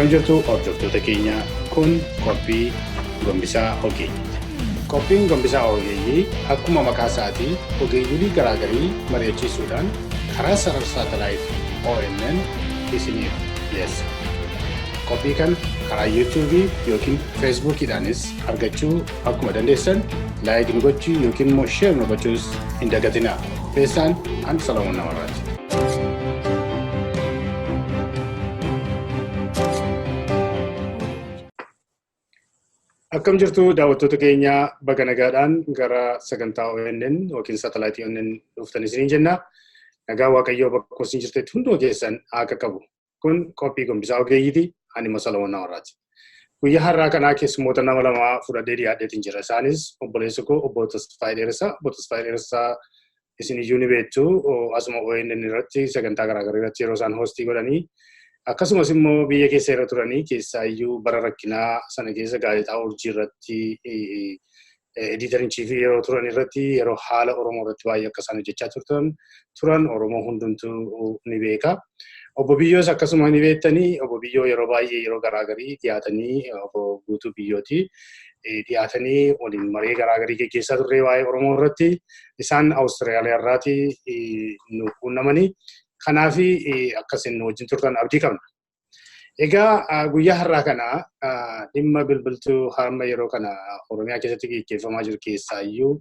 Akkam jirtu hordoftoota keenya kun Qophii Gombisaa Ogeyyii. Qophiin Gombisaa Ogeyyii akkuma maqaa isaatii ogeeyyiin garaagarii mari'achiisuudhaan karaa sarara saatalaayit ONN isiniif dhiyeessa. Qophii kan karaa YouTube yookiin Facebookidhaanis argachuu akkuma dandeessan laayik nu gochuu yookiin immoo sheer nu gochuus hin dagatinaa. Qopheessaan an Solomoon Namarraati. Akkam jirtu daawwattoota keenya baga nagaadhaan gara sagantaa ONN yookiin saatalaayitii ONN dhuftan isiniin jenna. Nagaa Waaqayyoo bakka isin jirtetti hunduma keessan akka qabu. Kun Qophii Gombisaa Ogeeyyiiti. Ani Solomoon Namarraati. Guyyaa har'aa kanaa keessummoota nama lama fudhadhee dhiyaadheetiin jira. Isaanis obboleessi koo Obbo Tasfayee dheeressaa. Obbo Tasfayee dheeressaa isin iyyuu ni beektu. Asuma ONN irratti sagantaa garaagaraa irratti yeroo isaan hoostii godhanii akkasumas immoo biyya keessa irra turanii keessaa iyyuu bara rakkinaa sana keessa gaazexaa urjii irratti editor in chief yeroo turan irratti yeroo haala Oromoo irratti baay'ee akka isaan hojjechaa turan Oromoo hundumtuu ni beeka. Obbo Biyyoos akkasuma ni beektanii. Obbo Biyyoo yeroo baay'ee yeroo garaagarii dhiyaatanii Obbo Guutuu Biyyooti dhiyaatanii waliin maree garaagarii gaggeessaa turre waa'ee Oromoo irratti. Isaan Awustiraaliyaa irraati nu quunnamanii. Kanaafi akkasin wajjin turtan abdii qabna. Egaa guyyaa har'aa kana dhimma bilbiltuu harma yeroo kana Oromiyaa keessatti gaggeeffamaa jiru keessaa iyyuu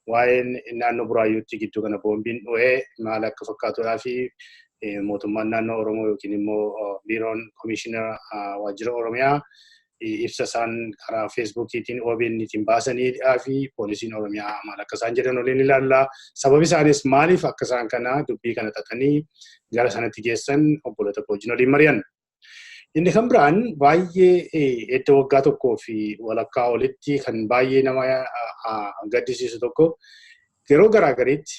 waa'een naannoo Buraayyuutti gidduu kana boombiin dho'ee maal akka fakkaatudhaa fi mootummaan naannoo Oromoo yookiin immoo biiroon komishinara waajjira Oromiyaa ibsa isaan karaa Feesbuukiitiin OBN'tiin baasaniidhaa fi poolisiin Oromiyaa maal akka isaan jedhan waliin ilaallaa. Sababi isaanis maaliif akka isaan kana dubbii kana xaxanii gara sanatti geessan obboloota wajjin waliin mari'an. Inni kan biraan baay'ee edda waggaa tokkoo fi walakkaa olitti kan baay'ee nama gaddisiisu tokko yeroo garaagariitti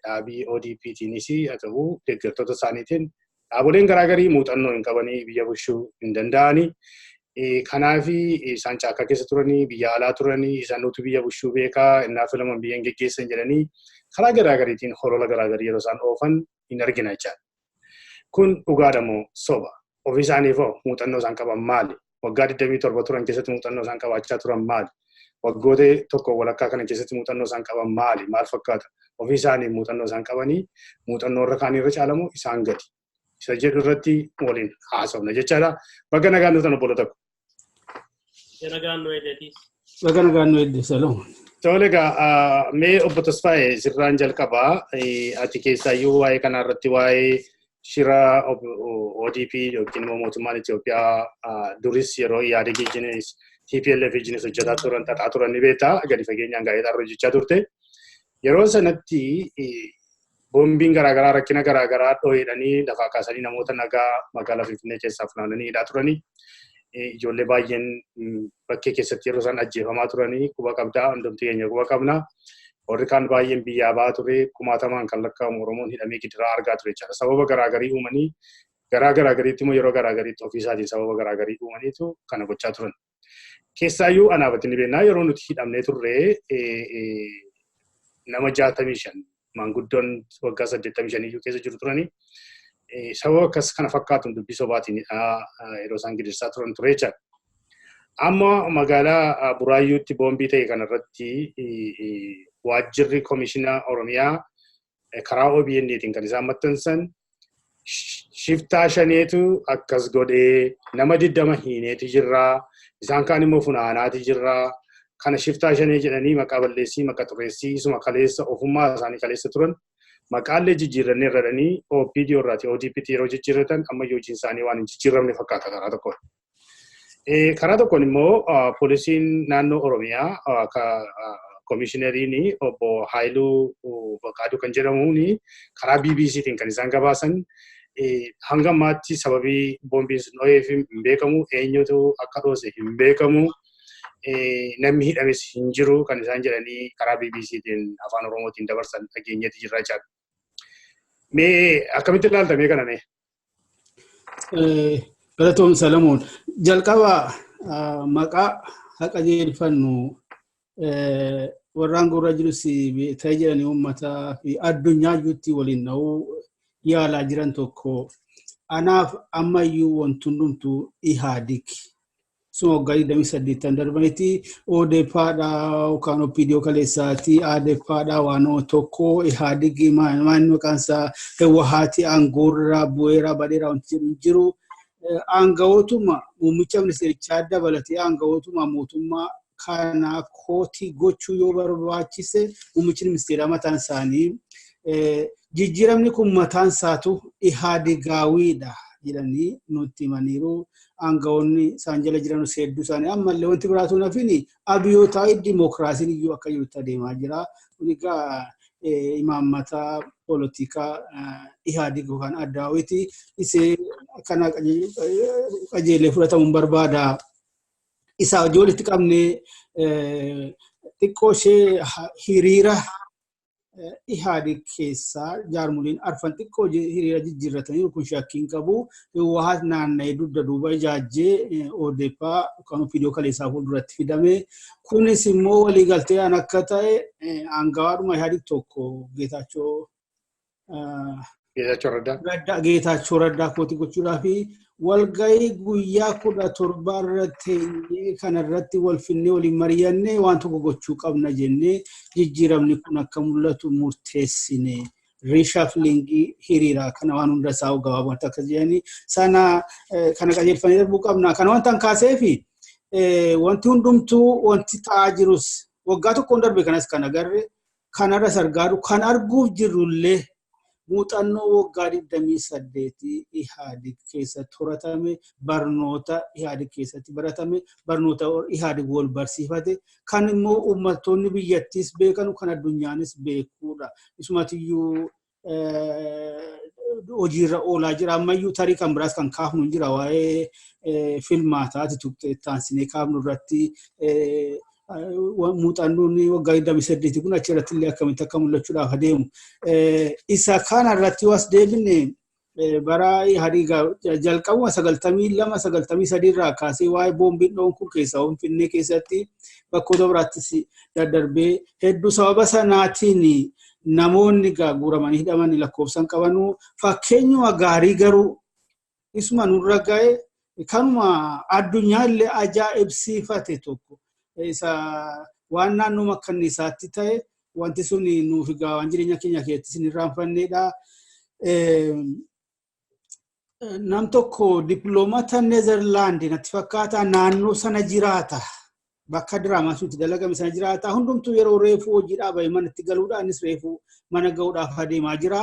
dhaabii ODP'tiinis haa ta'u deeggartoota isaaniitiin dhaaboleen garaagarii muuxannoo hin qabanii biyya bulchuu hin danda'anii. Kanaafi isaan caakkaa keessa turanii biyya alaa turanii isaan nuti biyya bulchuu beekaa innaa filaman biyya hin geggeessan jedhanii karaa garaagariitiin holola garaagarii yeroo isaan oofan hin argina jechaadha. Kun dhugaadha moo soba? Ofii isaaniif muuxannoo isaan qaban maali? Waggaa 27 turan keessatti muuxannoo isaan qabaachaa turan maali? Waggoota tokko walakkaa kana keessatti muuxannoo isaan qaban maali? Maal fakkaata? Ofii isaanii muuxannoo isaan qabanii muuxannoo irra kaan irra caalamu isaan gadi. Isa jedhu irratti waliin haasofna jechaadha. Baga nagaan nutan obboloota ko. Baga nagaan nu eddi Solomoon. Tole egaa mee Obbo Tasfayee sirraan jalqabaa ati keessaayyuu waa'ee kana irratti waa'ee Shira ODP yookiin immoo mootummaan Itoophiyaa duris yeroo yaada geejjinis TPLF jinis hojjetaa turan tataa turan ni beektaa gadi fageenyaan gaa'eedhaan hojjechaa turte. Yeroo sanatti boombiin garaagaraa rakkina garaagaraa dho'eedhanii lafaa kaasanii namoota nagaa magaalaa Finfinnee keessaa funaananii hidhaa turanii. Ijoollee baay'een bakkee keessatti yeroo isaan ajjeefamaa turanii quba qabdaa hundumti keenya quba qabna. Warri kaan baay'een biyyaa ba'aa ture kumaatamaan kan lakkaa'amu Oromoon hidhamee gidiraa argaa ture jechaadha. Sababa garaagarii uumanii garaagariitti immoo yeroo garaagariitti ofiisaatiin sababa garaagarii uumaniitu kana gochaa turan. Keessaayyuu anaafatti ni beeknaa yeroo nuti hidhamnee turre nama 65 maanguddoon waggaa 85 iyyuu keessa jiru turanii. Sababa akkas kana fakkaatuun dubbii sobaatiin yeroo isaan gidirsaa turan ture jechaadha. Amma magaalaa Buraayyuutti boombii ta'e kanarratti waajjirri komishinaa Oromiyaa karaa OBN'tiin kan isaan maxxansan shiftaa shaneetu akkas godhee nama 20 hiineeti jirraa. Isaan kaan immoo funaanaati jirraa. Kana shiftaa shanee jedhanii maqaa balleessii maqaa xureessii isuma kaleessa ofummaa isaanii kaleessa turan. Maqaalee jijjiirrannee irradanii OPD irraati ODP yeroo jijjiirratan amma hojiin isaanii waan hin jijjiiramne fakkaata karaa tokkoon. Karaa tokkoon immoo poolisiin naannoo Oromiyaa komishineriin obbo Haayiluu Baqaaduu kan jedhamuun karaa BBCtiin kan isaan gabaasan hanga ammaatti sababii boombiin sun dho'eef hin beekamu eenyutu akka dhoose hin beekamu. Namni hidhames hin jiru kan isaan jedhanii karaa BBCtiin afaan Oromootiin dabarsan dhageenyeeti jirra jechaadha. Mee akkamitti ilaalta mee kana mee? Galatoom Solomoon. Jalqaba maqaa haqa jeelfannu warraan gurra jirus ta'ee jedhanii uummataa fi addunyaa iyyuutti waliin na'uu yaalaa jiran tokko anaaf ammayyuu wanti hundumtuu ihaadik. So gadi dami saddeettan darbanitti odeeffaadha yookaan opiidiyoo kaleessaati adeeffaadha waan tokko ihaadigi maan maqaan isaa wahaati aangoorraa bu'eeraa badeeraa wanti jiru aangawootuma muummicha ministeerichaa dabalatee aangawootuma mootummaa kana kootii gochuu yoo barbaachise muummichi ministeeraa mataan isaanii jijjiiramni kun mataan isaatu ihaadigaawidha jedhanii nutti himaniiru. Aangawoonni isaan jala jiran hedduu isaanii ammallee wanti biraatu nafini abiyyootaawi dimookiraasiin iyyuu akka jirutti adeemaa jira. Egaa imaammata poolitikaa ihaadig yookaan addaawiti isee kana qajeelee fudhatamuun barbaada. Isaa ijoolletti qabnee xiqqoo ishee hiriira ihaadig keessaa jaarmuliin arfan xiqqoo hiriira jijjiirratanii kun shakkiin qabu wahaat naanna'ee dugda duuba ijaajjee odeeffaa kan opiidiyoo kaleessaa fuulduratti fidame kunis immoo waliigaltee akka ta'e aangawaadhuma ihaadig tokko Geetaachoo Raddaa kootii gochuudhaa fi walgahii guyyaa 17 irratti kanarratti wal finnee waliin mari'annee waan tokko gochuu qabna jennee jijjiiramni kun akka mul'atu murteessine reshufflingii hiriiraa kana waan hunda isaa gabaabumatti akka jedhanii sana kana qajeelfanii darbuu qabna. Kana wantan kaaseefi wanti hundumtuu wanti ta'aa jirus waggaa tokkoon darbe kanas kan agarre kanarra sargaadhu kan arguuf jirrullee muuxannoo waggaa 28 ihaadig keessatti horatame barnoota ihaadig keessatti baratame barnoota ihaadig wal barsiifate kan immoo uummattoonni biyyattiis beekanu kan addunyaanis beekuudha. Isumatiyyuu hojiirra oolaa jira ammayyuu tarii kan biraas kan kaafnu jira waa'ee filmaataati tuqxeettaansinee kaafnu irratti muuxannoon waggaa 28 kun achirratti illee akkamitti akka mul'achuudhaaf adeemu. Isa kana irratti was deebine bara ihaadig jalqabuma 92-93 irraa kaasee waa'ee boombiin dhoonku keessaa Finfinnee keessatti bakkoota biraattis daddarbee hedduu sababa sanaatiin namoonni guuramanii hidhamanii lakkoofsan qabanuu fakkeenyuma gaarii garuu isuma nurra ga'e kanuma addunyaa illee ajaa'ibsiifate tokko. Isa waan naannoo makkanniisaatti ta'e wanti sun nuuf egaa waan jireenya keenya keessatti sin irraanfanneedha. Nam tokko dippiloomaata Neezerlaandii natti fakkaata naannoo sana jiraata. Bakka diraamaa suuti dalagame sana jiraata. Hundumtuu yeroo reefuu hojii dhaabee manatti galuudhaanis reefuu mana ga'uudhaaf adeemaa jira.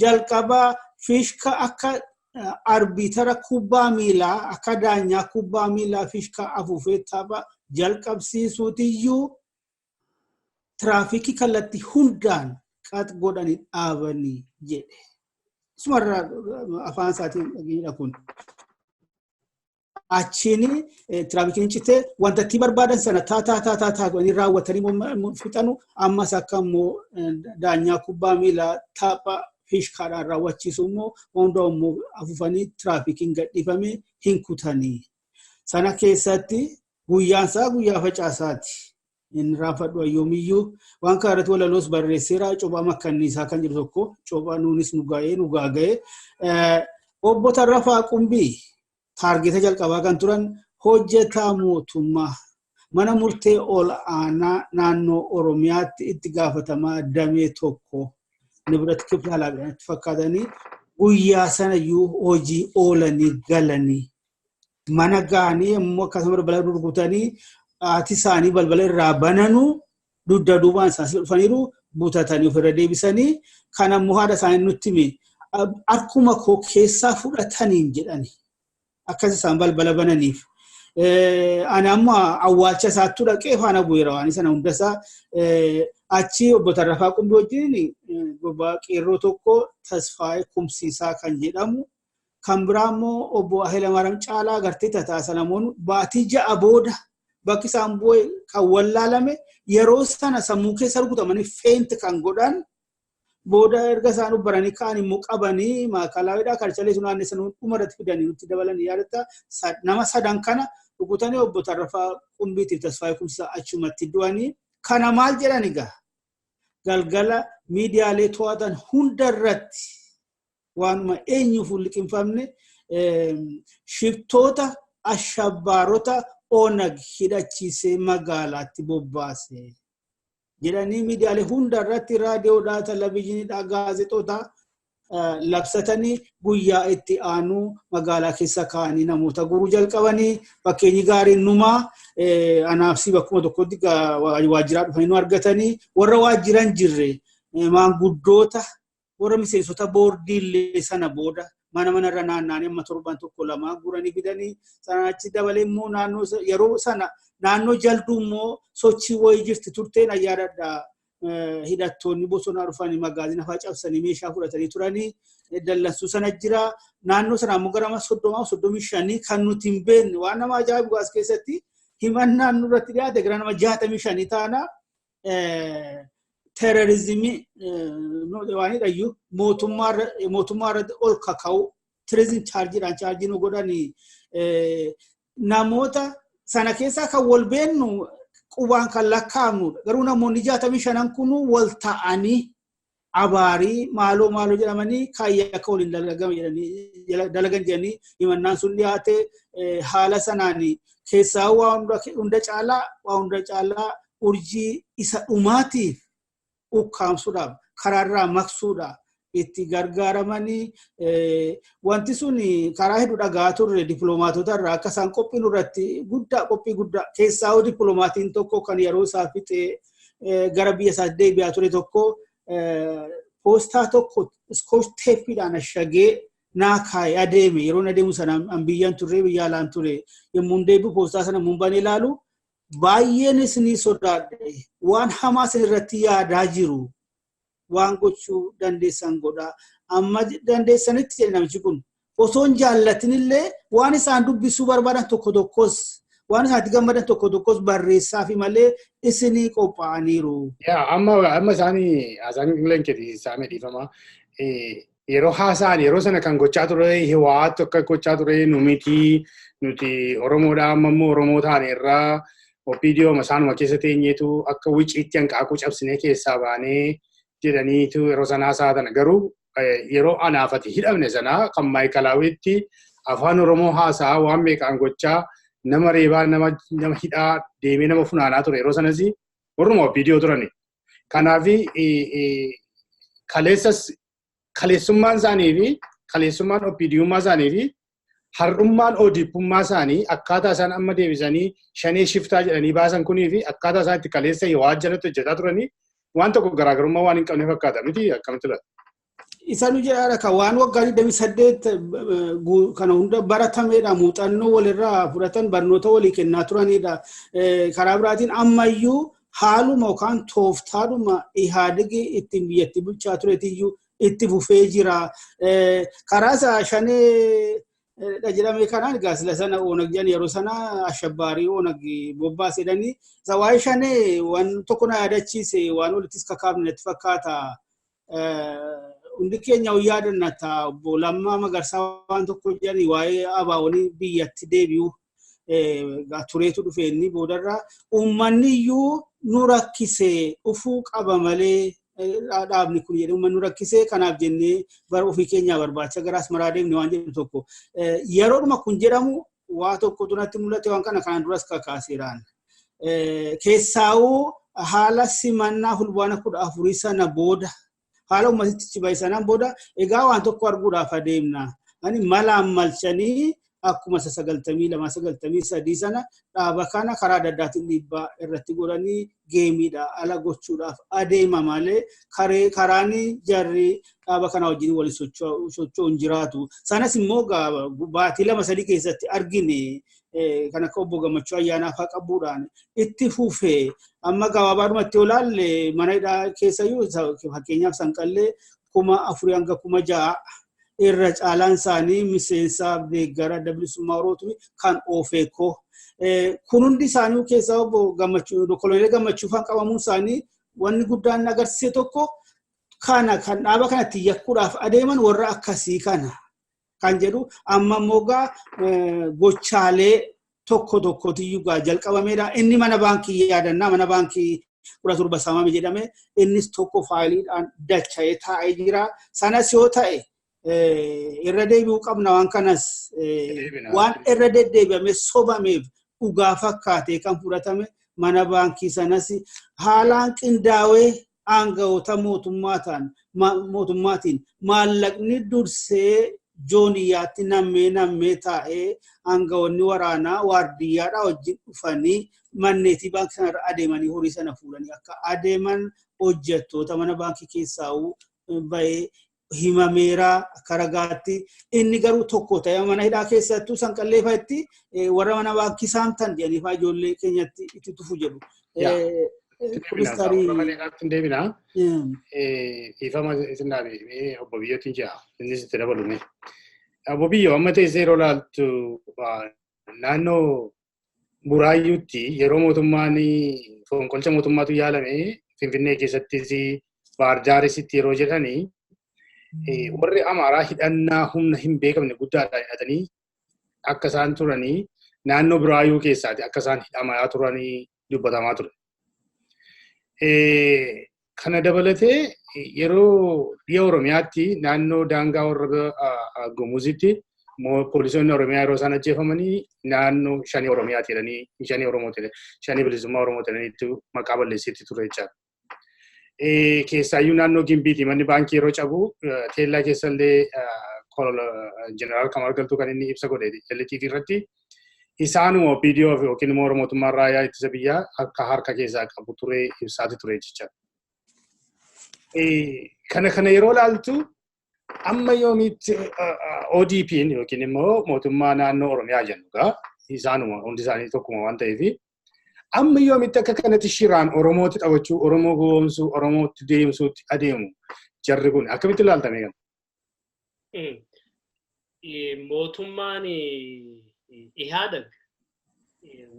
Jalqaba fiishka akka arbiitara kubbaa miilaa akka daanyaa kubbaa miilaa fiishka afuufee tapha jalqabsiisuutiyyuu tiraafikii kallattii hundaan qax godhanii dhaabanii jedhe. Sumarraa afaan isaatiin dhageenya kun. Achiin tiraafikiin citee wanta itti barbaadan sana taa godhanii raawwatanii fixanu ammas akka immoo daanyaa kubbaa miilaa tapha fiishkaadhaan raawwachiisu immoo hundaa immoo afuufanii tiraafikiin gadhiifamee hin kutanii. Sana keessatti guyyaansaa guyyaa facaasaati. Inni raafadhu ayyoomiyyuu waan kaarratti walaloos barreesseera cophaa makkanniisaa kan jiru tokko cophaa nuunis nu gaaga'ee Obbo Tarrafaa Qumbii taargeeta jalqabaa kan turan hojjetaa mootummaa mana murtee ol aanaa naannoo Oromiyaatti itti gaafatamaa damee tokko nibratti kiflaalaadhaatti fakkaatanii guyyaa sanayyuu hojii oolanii galanii mana gaanii immoo akkasuma balbala rurrukutanii haati isaanii balbala irraa bananuu dugda duubaan isaanii dhufaniiru butatanii ofirra deebisanii kan ammoo haadha isaanii nutti hime akkuma koo keessaa fudhataniin jedhani akkas isaan balbala bananiif. Ani amma awwaalcha isaattuu dhaqee faana bu'eera waan sana hundasaa achi Obbo Tarrafaa Qumbii wajjin gobbaa qeerroo tokko Tasfayee Kumsiisaa kan jedhamu kan biraa immoo Obbo Ahilamaaram Caalaa agartee tataa Solomoon baatii 6 booda bakki isaan bu'e kan wallaalame yeroo sana sammuu keessa rukutamanii feent kan godhan booda erga isaan ubbaranii kaan immoo qabanii maakalaawidhaa karchalee sun aannesan dhumarratti fidanii nutti dabalanii yaadatta nama sadan kana rukutanii Obbo Tarrafaa Qumbiitiif Tasfayee Kumsiisaa achumatti du'anii kana maal jedhan egaa galgala miidiyaalee to'atan hundarratti waanuma eenyuuf liqinfamne shiftoota ashabbaarota onag hidhachiisee magaalaatti bobbaase. Jedhanii miidiyaalee hunda irratti raadiyoodhaa, televezyiiniidhaa, gaazexoota labsatanii guyyaa itti aanu magaalaa keessa kaa'anii namoota guruu jalqabanii fakkeenyi gaariin numaa anaafsii bakkuma tokkotti waajjiraa dhufanii nu argatanii warra waajjiran jirre maanguddoota warra miseensota boordiillee sana booda manarra naanna'anii amma torban tokko lama guranii fidanii sana achi dabalee immoo yeroo sana naannoo jalduu immoo sochii wayii jirti turteen ayyaadadhaa. Hidhattoonni bosonaa dhufanii magaazina fa'aa cabsanii meeshaa fudhatanii turanii dallansuu sana jira. Naannoo sana ammoo gara 35 kan nuti hin beekne waan nama ajaa'ibu as keessatti himannaan nurratti dhiyaate gara nama 65 taana terrorizimii waan hidhayyuu mootummaa irratti ol kaka'u terrorizim chaarjii nu godhanii namoota sana keessaa kan wal beennu qubaan kan lakkaa'amnudha. Garuu namoonni 65 kun wal ta'anii abaarii maaloo jedhamanii kaayyaa akka waliin dalagan jedhanii himannaan sun dhiyaate haala sanaan keessaa waa hunda caalaa urjii isa dhumaatiif ukkaamsuudhaaf karaarraa maqsuudhaaf itti gargaaramanii wanti sun karaa hedduu dhagaa turre dippiloomaatota irraa akka isaan qophii irratti qophii guddaa keessaa dippiloomaatiin tokko kan yeroo isaa fixee gara biyya isaa deebi'aa ture tokko poostaa tokko iskoosh teeppiidhaan ashagee naa kaayee adeeme yeroo adeemu sana biyyaan turre biyya alaan ture yommuu deebi'u poostaa sana mumbaan ilaalu baay'een isinii sodaadhe waan hamaa isin irratti yaadaa jiru. Waan gochuu dandeessan godha. Amma dandeessanitti jedhe namichi kun osoo hin jaallatinillee waan isaan dubbisuu barbaadan tokkos waan isaatti gammadan tokkos barreessaafi malee isinii qophaa'aniiru. Amma isaanii Ingilinkii isaanii dhiifama. Yeroo haasa'an yeroo sana kan gochaa ture hiwaatu akka gochaa ture nuti Oromoodhaa amma immoo Oromoo taane irraa viidiyoo masaanuma keessa teenyeetu akka wiciitti hanqaaquu cabsinee keessaa baanee jedhaniitu yeroo sanaa saatan garuu yeroo anaafati hidhamne sanaa kan maayikalaawwitti afaan Oromoo haasaa waan meeqaan gochaa nama reebaa nama hidhaa deemee nama funaanaa ture yeroo sanas warruma viidiyoo turani. Kanaaf kaleessummaan isaanii fi kaleessummaan opiidiyummaa isaanii fi har'ummaan oodiippummaa isaanii akkaataa isaan amma deebisanii shanee shiftaa jedhanii baasan kunii fi akkaataa isaan itti kaleessa waajjirratti hojjetaa turanii waan tokko garaagarummaa waan hin qabne fakkaata miti akkamitti laata? Isaan jedhaadha kan waan waggaa 28 kana hunda baratameedha muuxannoo walirraa fudhatan barnoota walii kennaa turanidha. Karaa biraatiin ammayyuu haaluma yookaan tooftaadhuma ihaadigi ittiin biyyatti bulchaa tureetiyyuu itti fufee jira. Karaa isaa shanee jedhamee kanaan gaasila sana onag jedhan yeroo sana ashabbaarii onag bobbaasedhanii isa waa'ee shanee waan tokko na yaadachiise waan walittis kakaafne natti fakkaata. Hundi keenya yaadannata obbo Lammaa Magarsaa waan tokko jedhanii waa'ee abaawanii biyyatti deebi'u tureetu dhufe inni boodarraa uummanni iyyuu nu rakkisee dhufuu qaba malee dhaabni kun jedhu uummanni nu rakkisee kanaaf jennee bara ofii keenyaa barbaacha garaas maraa deemne waan jedhu tokko yeroodhuma kun jedhamu waa tokkotu natti mul'ate waan kanaan duras kakaaseeraan keessaa'uu haala simannaa fulbaana 14 sana booda haala ummatichi baay'isanaan booda egaa waan tokko arguudhaaf adeemna. Ani malaan malchanii akkuma 92-93 sana dhaaba kana karaa adda addaatiin dhiibbaa irratti godhanii geemiidha ala gochuudhaaf adeema malee karaan jarri dhaaba kana wajjin waliin socho'uun jiraatu. Sanas immoo baatii 2-3 keessatti argine kan akka obbo Gammachuu ayyaanaa fa'aa qabuudhaan itti fufee amma gabaabaadhumatti olaalle mana hidhaa keessayyuu fakkeenyaaf Sanqallee 4,000 hanga 6,000 irra caalaan isaanii miseensaaf deeggara adda bilisummaa Oromootu kan ofeekoo. Kun hundi isaanii keessaa obbo Gammachuu Koloneel Gammachuu fa'aa qabamuun isaanii wanni guddaan agarsiise tokko kan dhaaba kanatti yakkuudhaaf adeeman warra akkasii kana. Kan jedhu amma immoo gochaalee tokkotiyyuu jalqabameedha. Inni mana baankii yaadannaa mana baankii 17 jedhame innis tokko faayiliidhaan dacha'ee taa'ee jira. Sanas yoo ta'e irra deebi'uu qabna waan kanas waan irra deddeebi'ame sobameef dhugaa fakkaatee kan fudhatame mana baankii sanas haalaan qindaawee aangawoota mootummaatiin maallaqni dursee jooniyaatti nammee taa'ee aangawoonni waraanaa waardiyyaadhaa wajjin dhufanii manneetii baankii sanarra adeemanii horii sana fuudhanii akka adeeman hojjettoota mana baankii keessaa bahee himameera akka ragaatti inni garuu tokko ta'ee mana hidhaa keessattuu sanqalleefatti warra mana baankii saamtan jedhanii faa ijoollee keenyatti itti tufu jedhu. Ifama isinaafi Obbo Biyyootiin jira innis itti dabalume. Obbo Biyyoo amma teessee yeroo laaltu naannoo Buraayyuutti yeroo mootummaan fonqolcha mootummaatu yaalame Finfinnee keessattis Baardaarisitti yeroo jedhanii warri Amaaraa hidhannaa humna hin beekamne guddaadhaan hidhatanii akka isaan turanii naannoo Buraayyuu keessaati akka isaan hidhamaa turanii dubbatamaa ture. Kana dabalatee yeroo biyya Oromiyaatti naannoo daangaa warra Gumuzitti poolisoonni Oromiyaa yeroo isaan ajjeefamanii naannoo shanii Oromiyaatti jedhanii shanii Oromoo jedhanii shanii bilisummaa Oromoo jedhaniitu maqaa balleessitti ture jechaadha. Keessaayyuu naannoo Gimbiiti manni baankii yeroo cabu teellaa keessallee Jeneraal Kamal Galtuu kan inni ibsa godhe LTV irratti isaanuma viidiyoo yookiin immoo mootummaa raayyaa ittisa biyyaa akka harka keessaa qabu ture ibsaati ture jechaadha. Kana yeroo laaltu amma yoomitti ODP'n yookiin immoo mootummaa naannoo Oromiyaa jennugaa isaanuma hundi isaanii tokkuma waan ta'eef amma yoomitti akka kanatti Shiraan Oromootti taphachuu Oromoo goomsuu Oromootti deemsuutti adeemu jarri kun akkamitti ilaaltame kan? Mootummaan ihaadag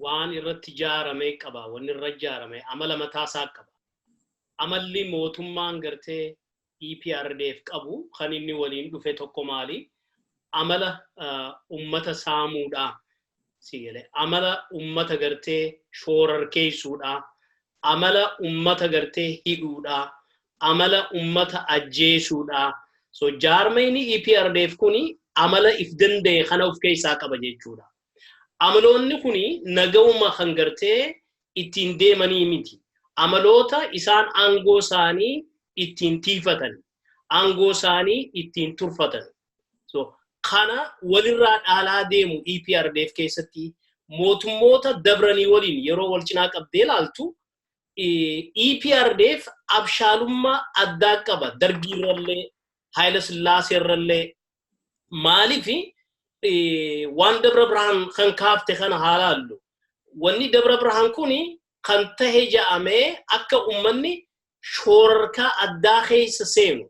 waan irratti ijaarame qaba waan irra ijaarame amala mataasaa qaba. Amalli mootummaan gartee EPRDF qabu kan inni waliin dhufe tokko maali? Amala ummata saamuudha. Amala ummata gartee shoorarkeessuudha. Amala ummata gartee hidhuudha. Amala ummata ajjeesuudha. So jaarmayni EPRDF kuni amala if danda'e kana of keessaa qaba jechuudha. Amaloonni kuni nagawuma kan gartee ittiin deemanii miti. Amaloota isaan aangoo isaanii ittiin tiifatan, aangoo isaanii ittiin turfatan. So kana walirraa dhaalaa deemu EPRDF keessatti mootummoota dabranii waliin yeroo wal cinaa qabdee ilaaltu EPRDF abshaalummaa addaa qaba. Dargiirrallee, Haayila Sillaaseerrallee maaliifi waan Dabra Birhaan kan kaafte kana haalaallu. Wanni Dabra Birhaan kuni kan tahe ja'amee akka ummanni shoorarkaa addaa keessa seenu,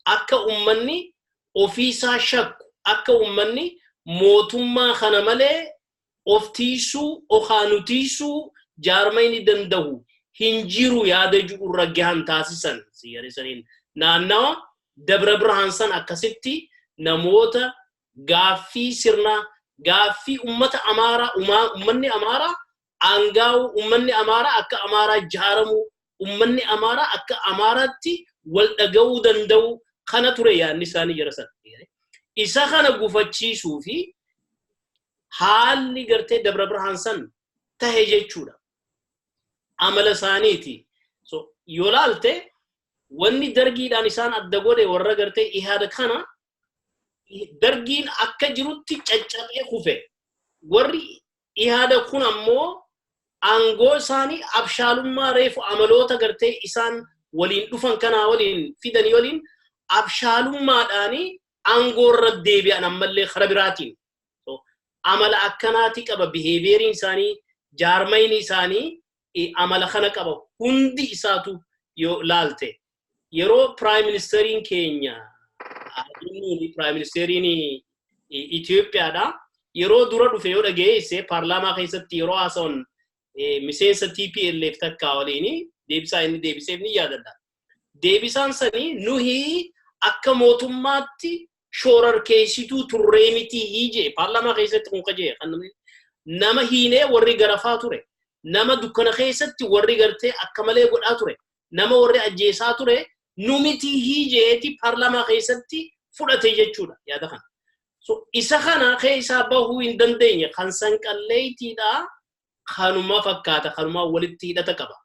akka ummanni ofiisaa shakku, akka ummanni mootummaa kana malee of tiisuu, okaanutiisuu jaarmayni danda'u hin jiru yaada jirurra gahan taasisan siyyarisaniin naannawa Dabra Birhaan san akkasitti namoota gaaffii sirnaa, gaaffii ummata Amaaraa, ummanni Amaaraa aangaa'u, ummanni Amaaraa akka Amaaraa jaaramu, ummanni Amaaraa akka Amaaraatti wal dhaga'uu danda'u kana ture yaadni isaanii jira san. Isa kana gufachiisuu fi haalli gartee Dabra Birhaan san tahe jechuudha. Amala isaaniiti. So yoo laalte wanni dargiidhaan isaan adda godhe warra gartee ihaada kana dargiin akka jirutti caccabee kufe. Warri ihaada kun ammoo aangoo isaanii abshaalummaa reefu amaloota gartee isaan waliin dhufan kanaa waliin fidanii waliin abshaalummaadhaanii aangoo irra deebi'an ammallee kara biraatiin. So amala akkanaati qaba biheeviyeeriin isaanii, jaarmayni isaanii amala kana qaba. Hundi isaatu yoo laalte yeroo Prime Ministeriin keenya Prime Ministeriin Itoophiyaadha yeroo dura dhufe yoo dhageesse paarlaamaa keessatti yeroo haasawan miseensa TPLF takkaa waliin deebisaa inni deebiseef ni yaadadha. Deebisaan sanii nuhi akka mootummaatti shoorarkeessituu turree miti hiije paarlaamaa keessatti kun kajee nama hiinee warri garafaa ture. Nama dukkana keessatti warri gartee akka malee godhaa ture. Nama warri ajjeesaa ture numiti hiijeeti paarlaamaa keessatti fudhate jechuudha yaada kana. So isa kana keessa bahuu hin dandeenye kan sanqalleeytiidha kanuma fakkaata kanuma walitti hidhata qaba.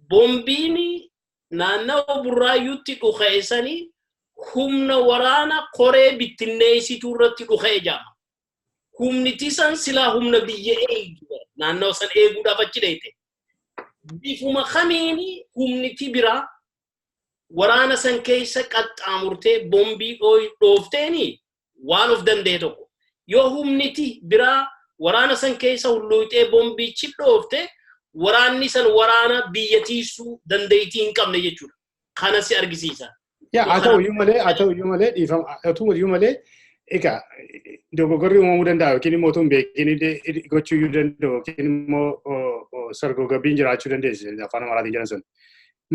Bombiini naannoo burraayyuutti dhukeessanii humna waraana koree bittinneessituu irratti dhukee jaama. Humniti san silaa humna biyya eegudha. Naannoo san eeguudhaaf achi dheete. Bifuma kamiini humniti biraa waraana san keessa qaxxaamurtee bombii dhoofteeni waan of danda'e tokko. Yoo humniti biraa waraana san keessa hulluutee bombii chip dhoofte waraanni san waraana biyya tiisuu dandeettii hin qabne jechuudha. Kana si argisiisa. haa ta'u iyyuu malee dhiifama egaa dogoggorri uumamuu danda'a yookiin immoo tun beekin gochuu iyyuu danda'u yookiin immoo sargogabbiin jiraachuu dandeessi afaan Amaraatiin jedhan sun.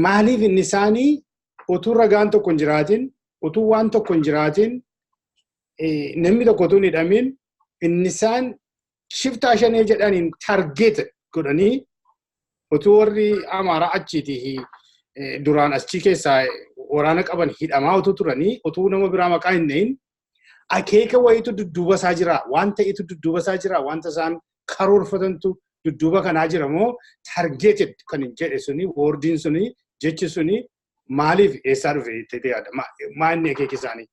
Maaliif inni isaanii utuu ragaan tokko hin jiraatin utuu waan tokko hin jiraatin namni tokko utuu hin hidhamin inni isaan shiftaa shanee jedhaniin targeet godhanii utuu warri Amaaraa achiitii duraan achii keessaa waraana qaban hidhamaa utuu turanii utuu nama biraa maqaa hin dhahin akeeka wayitu dudduuba isaa jira waan ta'etu dudduuba isaa jira wanta isaan karoorfatantu dudduuba kanaa jira moo targeted kan hin jedhe suni woordiin suni jechi suni maaliif eessaa dhufe itti yaada maanni akeeki isaanii.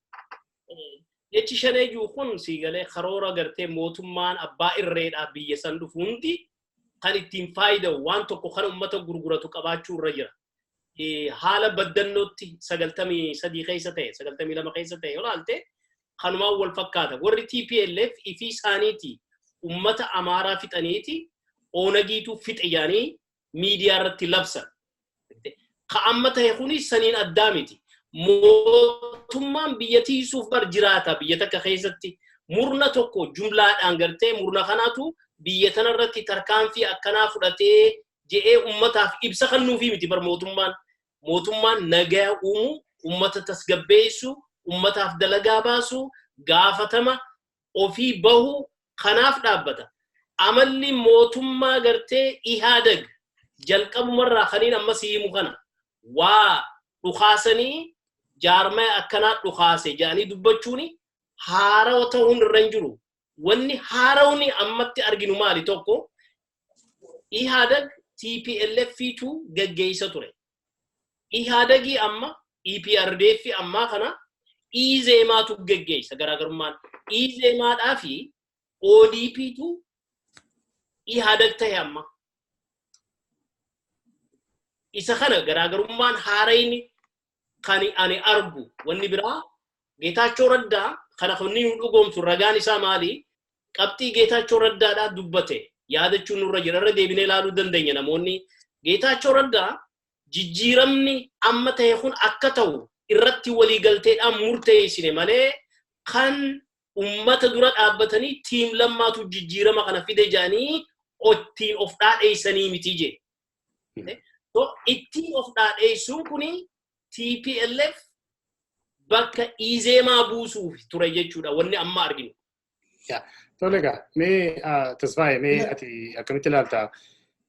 Jechi shanee jiru kun siigalee karoora gartee mootummaan abbaa irreedhaa biyya san dhufu hundi kan ittiin faayida'u waan tokko kan uummata gurguratu qabaachuu irra jira. Haala baddannootti 93 keessa ta'e 92 keessa ta'e olaalte kanumaan wal fakkaata. Warri TPLF ifi isaaniiti uummata Amaaraa fixaniiti oonagiitu fixe yaanii miidiyaa irratti labsan. Ka amma ta'e kunis saniin addaa miti. Mootummaan biyya tiisuuf bar jiraata biyya takka keessatti murna tokko jumlaadhaan gartee murna kanaatu biyya tanarratti tarkaanfii akkanaa fudhatee je'ee uummataaf ibsa kan nuufi miti bar mootummaan nagaa uumu uummata tasgabbeessu uummataaf dalagaa baasu gaafatama ofii bahu kanaaf dhaabbata. Amalli mootummaa gartee ihaadag jalqabumarraa kaniin amma siimu kana waa dhukaasanii jaarmaa akkanaa dhukaase jedhanii dubbachuuni haarawa ta'uun irra hin jiru. Wanni haarawni ammatti arginu maali tokko ihaadag TPLF-tu gaggeessa ture. Ihaadagii amma EPRDF amma kana izeemaatu gaggeessa garaagarummaan izeemaadhaa fi ODP-tu ihaadag ta'e amma. Isa kana garaagarummaan haarayni kan ani argu wanni biraa Geetaachoo Raddaa kana kunni dhugoomsu ragaan isaa maali qabxii Geetaachoo Raddaadhaa dubbate yaadachuun nurra jira irra deebinee ilaaluu dandeenya namoonni Geetaachoo Raddaa jijjiiramni amma ta'e kun akka ta'u irratti walii galteedhaan murteessine malee kan ummata dura dhaabbatanii tiim lammaatu jijjiirama kana fide jedhanii ittiin of dhaadheessanii miti je. So ittiin of dhaadheessuun kuni TPLF bakka izeemaa buusuuf ture jechuudha wanni amma arginu. Tolega, mee Tasfayee mee ati akkamitti ilaalta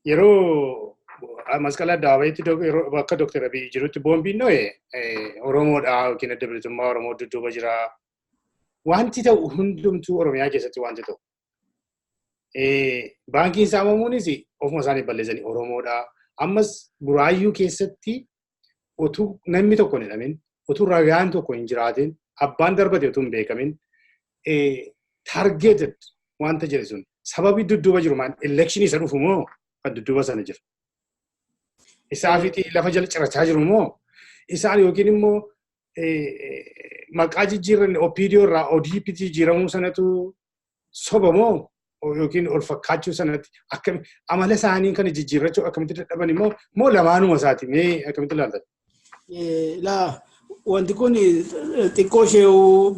yeroo masqala daawayitti bakka Dr. Abiy jirutti boombiin noo'e Oromoodha yookiin adda bilisummaa Oromoo dudduuba jira. Wanti ta'u hundumtuu Oromiyaa keessatti wanti ta'u. Baankiin saamamuunis ofuma isaanii balleessanii Oromoodha. Ammas Buraayyuu keessatti utuu namni tokko hin hidhamin, utuu ragaan tokko hin jiraatin, abbaan darbate utuu hin beekamin, targeted wanta jedhe sun sababii dudduuba jiru maal election isa dhufu moo kan dudduuba sana jira. Isaafiti lafa jala cirachaa jiru moo isaan yookiin immoo maqaa jijjiirran OPDO irraa ODP jijjiiramuu sanatu soba moo yookiin ol fakkaachuu sanatti akkami amala isaanii kan jijjiirrachuu akkamitti dadhaban immoo moo lamaanuma isaati mee akkamitti ilaaltan? Wanti kun xiqqoo ishee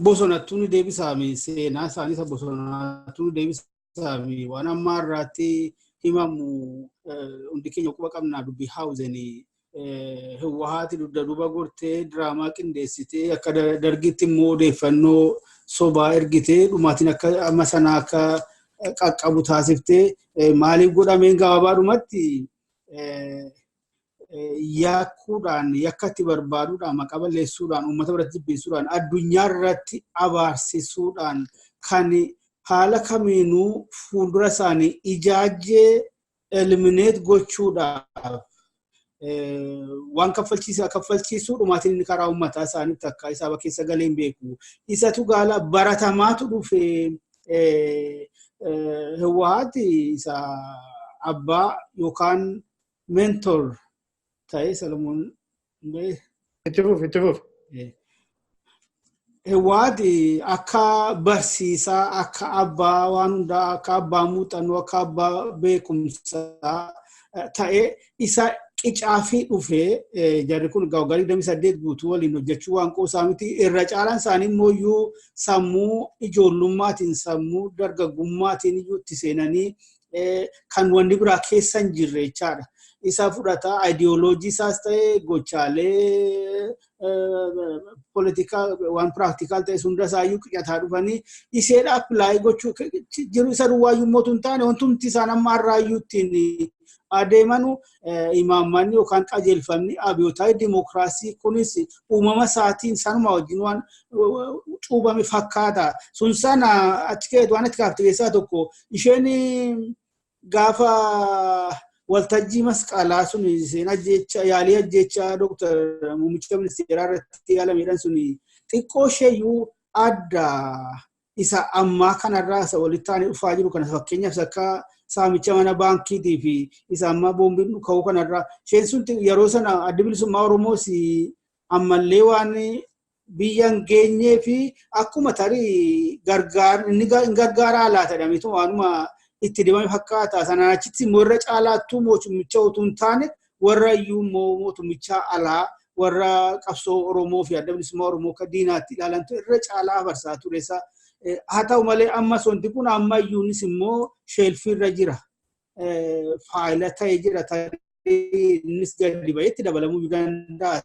bosonattuu nu deebisaami seenaa isaanii isa bosonattuu nu deebisaami waan ammaa irratti himamu hundi keenya quba qabnaa dubbii haawuzenii Hawwaati duuba gortee diraamaa qindeessitee akka dargitti immoo odeeffannoo sobaa ergitee dhumaatiin akka amma sana akka qaqqabu taasiftee maaliif godhameen gabaabaadhumatti yakkuudhaan yakkatti barbaaduudhaan maqaa balleessuudhaan uummata biratti jibbiisuudhaan addunyaa irratti abaarsisuudhaan kan haala kamiinuu fuuldura isaanii ijaajjee eliminate gochuudhaaf waan kaffalchiisuu dhumaatiin inni karaa uummataa isaaniitti akka isaaba keessa galee hin beeku. Isatu gaala baratamaatu dhufe Hawwaati isa abbaa yookaan mentor ta'e Solomoon itti fuuf. Hawwaati akka barsiisaa akka abbaa waan hundaa akka abbaa muuxannoo akka abbaa beekumsaa ta'e isa qicaafii dhufee jarri kun gaaggarii 28 guutuu waliin hojjechuu waan qoosaa miti irra caalaan isaanii immoo sammuu ijoollummaatiin sammuu dargaggummaatiin iyyuu itti seenanii kan wanni biraa keessa hin jirre jechaadha. Isa fudhata ideoloojii isaas ta'e gochaalee politikaa waan practical ta'e hunda isaayyuu qicataa dhufanii iseedha apply gochuu jiru isa duwwaayyuu mootu hin taane wantumti isaan amma har'aayyuu ittiin adeemanu imaammanni yookaan qajeelfamni abiyyootaayi dimokiraasii kunis uumama isaatiin sanuma wajjin waan cuubame fakkaata. Sun sana achi keetu waan itti kaafte keessaa tokko isheen gaafa waltajjii masqalaa sun seenaa jecha yaalii ajjechaa Dr. Muummicha Ministeeraa irratti yaalameedhaan sun xiqqoo isheeyyuu adda isa ammaa kanarraa isa walitti taanee dhufaa jiru kana fakkeenyaaf akka saamicha mana baankiitii fi isa ammaa boombiin ka'uu kanarraa isheen sun yeroo sana adda bilisummaa Oromoos ammallee waan biyya hin geenyee fi akkuma tarii inni gargaaraa laata jedhameetu waanuma itti dibame fakkaata. Sanaan achitti immoo irra caalaattuu mootummicha utuu hin taane warra iyyuu mootummichaa alaa warra qabsoo Oromoo fi adda bilisummaa Oromoo akka diinaatti ilaalantu irra caalaa afarsaa ture. Haa ta'u malee ammas wanti kun ammayyuunis immoo sheelfiirra jira. Faayila ta'ee jira. Innis gadi ba'eetti dabalamuu danda'a.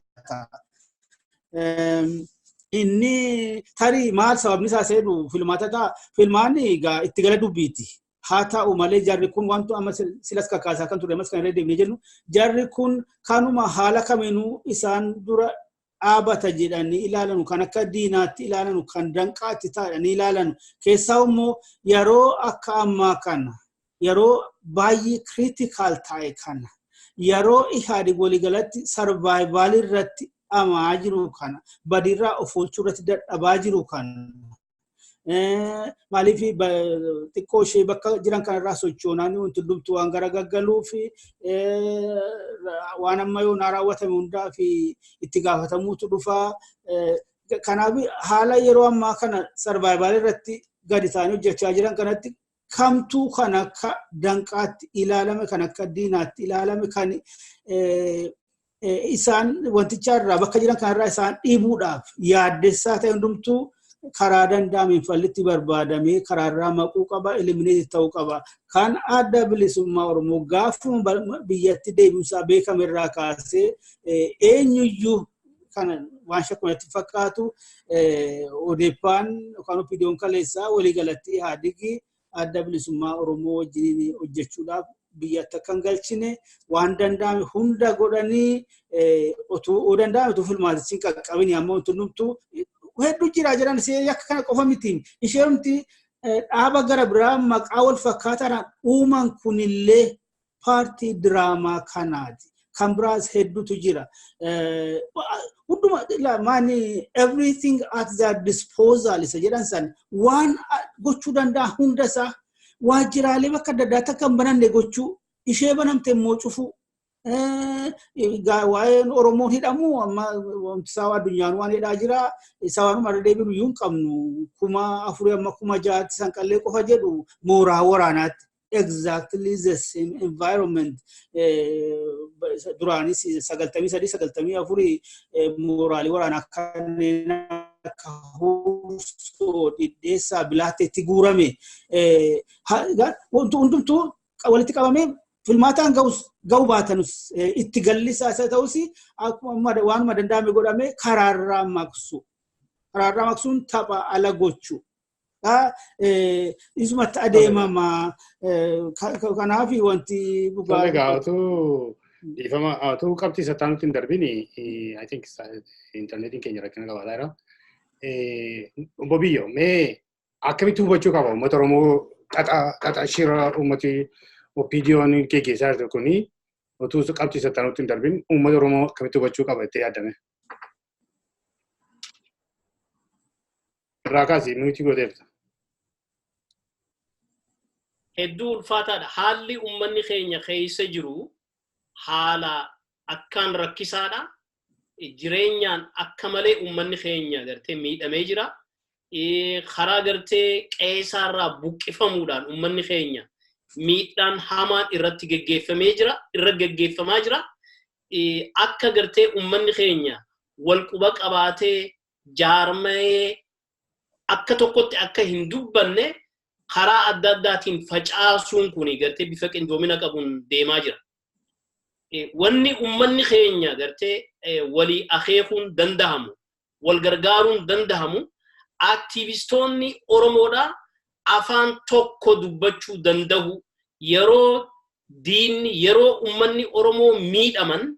Inni tarii maal sababni isaa seedu filmaata ta'a. Filmaanni egaa itti gala dubbiiti. Haa ta'u malee jarri kun wantu amma silas kakaasaa kan ture ammas kan irra deemnee jennu jarri kun kanuma haala kamiinuu isaan dura dhaabata jedhanii ilaalanu kan akka diinaatti ilaalanu kan danqaatti ta'anii ilaalanu keessaa immoo yeroo akka ammaa kana yeroo baay'ee critical ta'e kana yeroo Ihaadig waliigalatti survival irratti amaa jiru kana badiirraa of oolchuu irratti dadhabaa jiru kana maaliif xiqqoo ishee bakka jiran kanarraa sochoonanii wanti hundumtuu waan garagaggaluu fi waan amma yoo naa raawwatame hundaa fi itti gaafatamuutu dhufaa. Kanaaf haala yeroo ammaa kana survival irratti gadi ta'anii hojjechaa jiran kanatti kamtuu kan akka danqaatti ilaalame kan akka diinaatti ilaalame kan isaan wanticharraa bakka jiran kanarraa isaan dhiibuudhaaf yaaddessaa ta'e hundumtuu karaa danda'ameen fallitti barbaadamee karaarraa maquu qaba eliminate ta'uu qaba. Kan adda bilisummaa Oromoo gaafuma biyyatti deebiinsaa beekamerraa kaasee eenyuyyuu kana waan shakkumatti fakkaatu odeeffaan yookaan opiidiyoon kaleessaa waliigalatti Ihaadig adda bilisummaa Oromoo wajjin hojjechuudhaaf biyyatti akka hin galchine waan danda'ame hunda godhanii otoo danda'ame otoo filmaatichi hin qaqqabin amma wanti hundumtuu hedduu jira jedhan yakka kana qofa miti. Isheenumti dhaaba gara biraa maqaa wal fakkaataadhaan uuman kunillee paartii diraamaa kanaati. Kan biraas hedduutu jira. Hunduma maani everything at their disposal isa jedhan san waan gochuu danda'a hunda isaa waajjiraalee bakka adda addaatti akka hin bananne gochuu ishee banamte immoo cufuu. Waa'een Oromoon hidhamu amma wantisaa addunyaan waan hidhaa jira. Isa waanuma irra deebiin iyyuu hin qabnu 4,000 amma 6,000 sanqallee qofa jedhu mooraa waraanaatti. Exactly the same environment. Duraanis 93-94 mooraalee waraanaa kanneen akka Hursoo, Dhidheessaa, Bilaateetti guurame. Hundumtuu walitti qabamee filmaataan ga'uu baatanus itti gallisaa isa ta'us waanuma danda'ame godhamee karaarraa maqsu. Karaarraa maqsuun tapha ala gochuu. Isumatti adeemamaa kanaaf wanti dhugaa. Ifama tu qabxii sattanutti hin darbini I think internetiin keenya rakkina qabaataadha. Obbo Biyyoo mee akkamitti hubachuu qaba uummata Oromoo qaxa shira uummati OPDO'n geggeessaa jirtu kuni utuu qabxii sattanutti hin darbin uummata Oromoo akkamitti hubachuu qaba itti yaadame. Irraa kaasii nuti godheefta. Hedduu ulfaataadha. Haalli uummanni keenya keessa jiru haala akkaan rakkisaadha. Jireenyaan akka malee uummanni keenya gartee miidhamee jira. Karaa gartee qe'eerraa buqqifamuudhaan uummanni keenya miidhaan hamaan irratti geggeeffamaa jira. Akka gartee uummanni keenya wal quba qabaatee jaarmee akka tokkotti akka hin dubbanne karaa adda addaatiin facaasuun kuni gartee bifa qindoomina qabuun deemaa jira. Wanni uummanni keenya gartee walii akeekuun dandahamu, wal gargaaruun dandahamu, aktiivistoonni Oromoodhaa afaan tokko dubbachuu dandahu yeroo diinni yeroo uummanni Oromoo miidhaman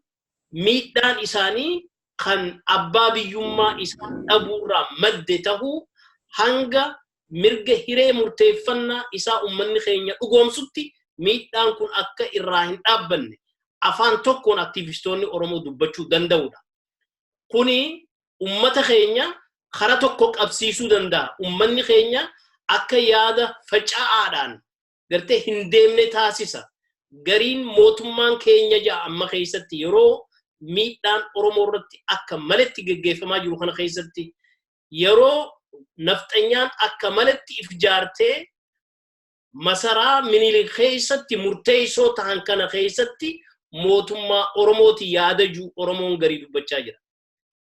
miidhaan isaanii kan abbaa biyyummaa isaan dhabuurraa madde tahuu hanga mirga hiree murteeffannaa isaa uummanni keenya dhugoomsutti miidhaan kun akka irraa hin dhaabbanne afaan tokkoon aktiivistoonni Oromoo dubbachuu danda'udha. Kuni uummata keenya karaa tokko qabsiisuu danda'a. Uummanni keenya akka yaada faca'aadhaan gartee hin deemne taasisa. Gariin mootummaan keenya ja'a amma keessatti yeroo miidhaan Oromoo irratti akka maletti geggeeffamaa jiru kana keessatti yeroo nafxanyaan akka maletti if jaartee masaraa Minilik keessatti murteessoo ta'an kana keessatti mootummaa Oromooti yaadajuu Oromoon garii dubbachaa jira.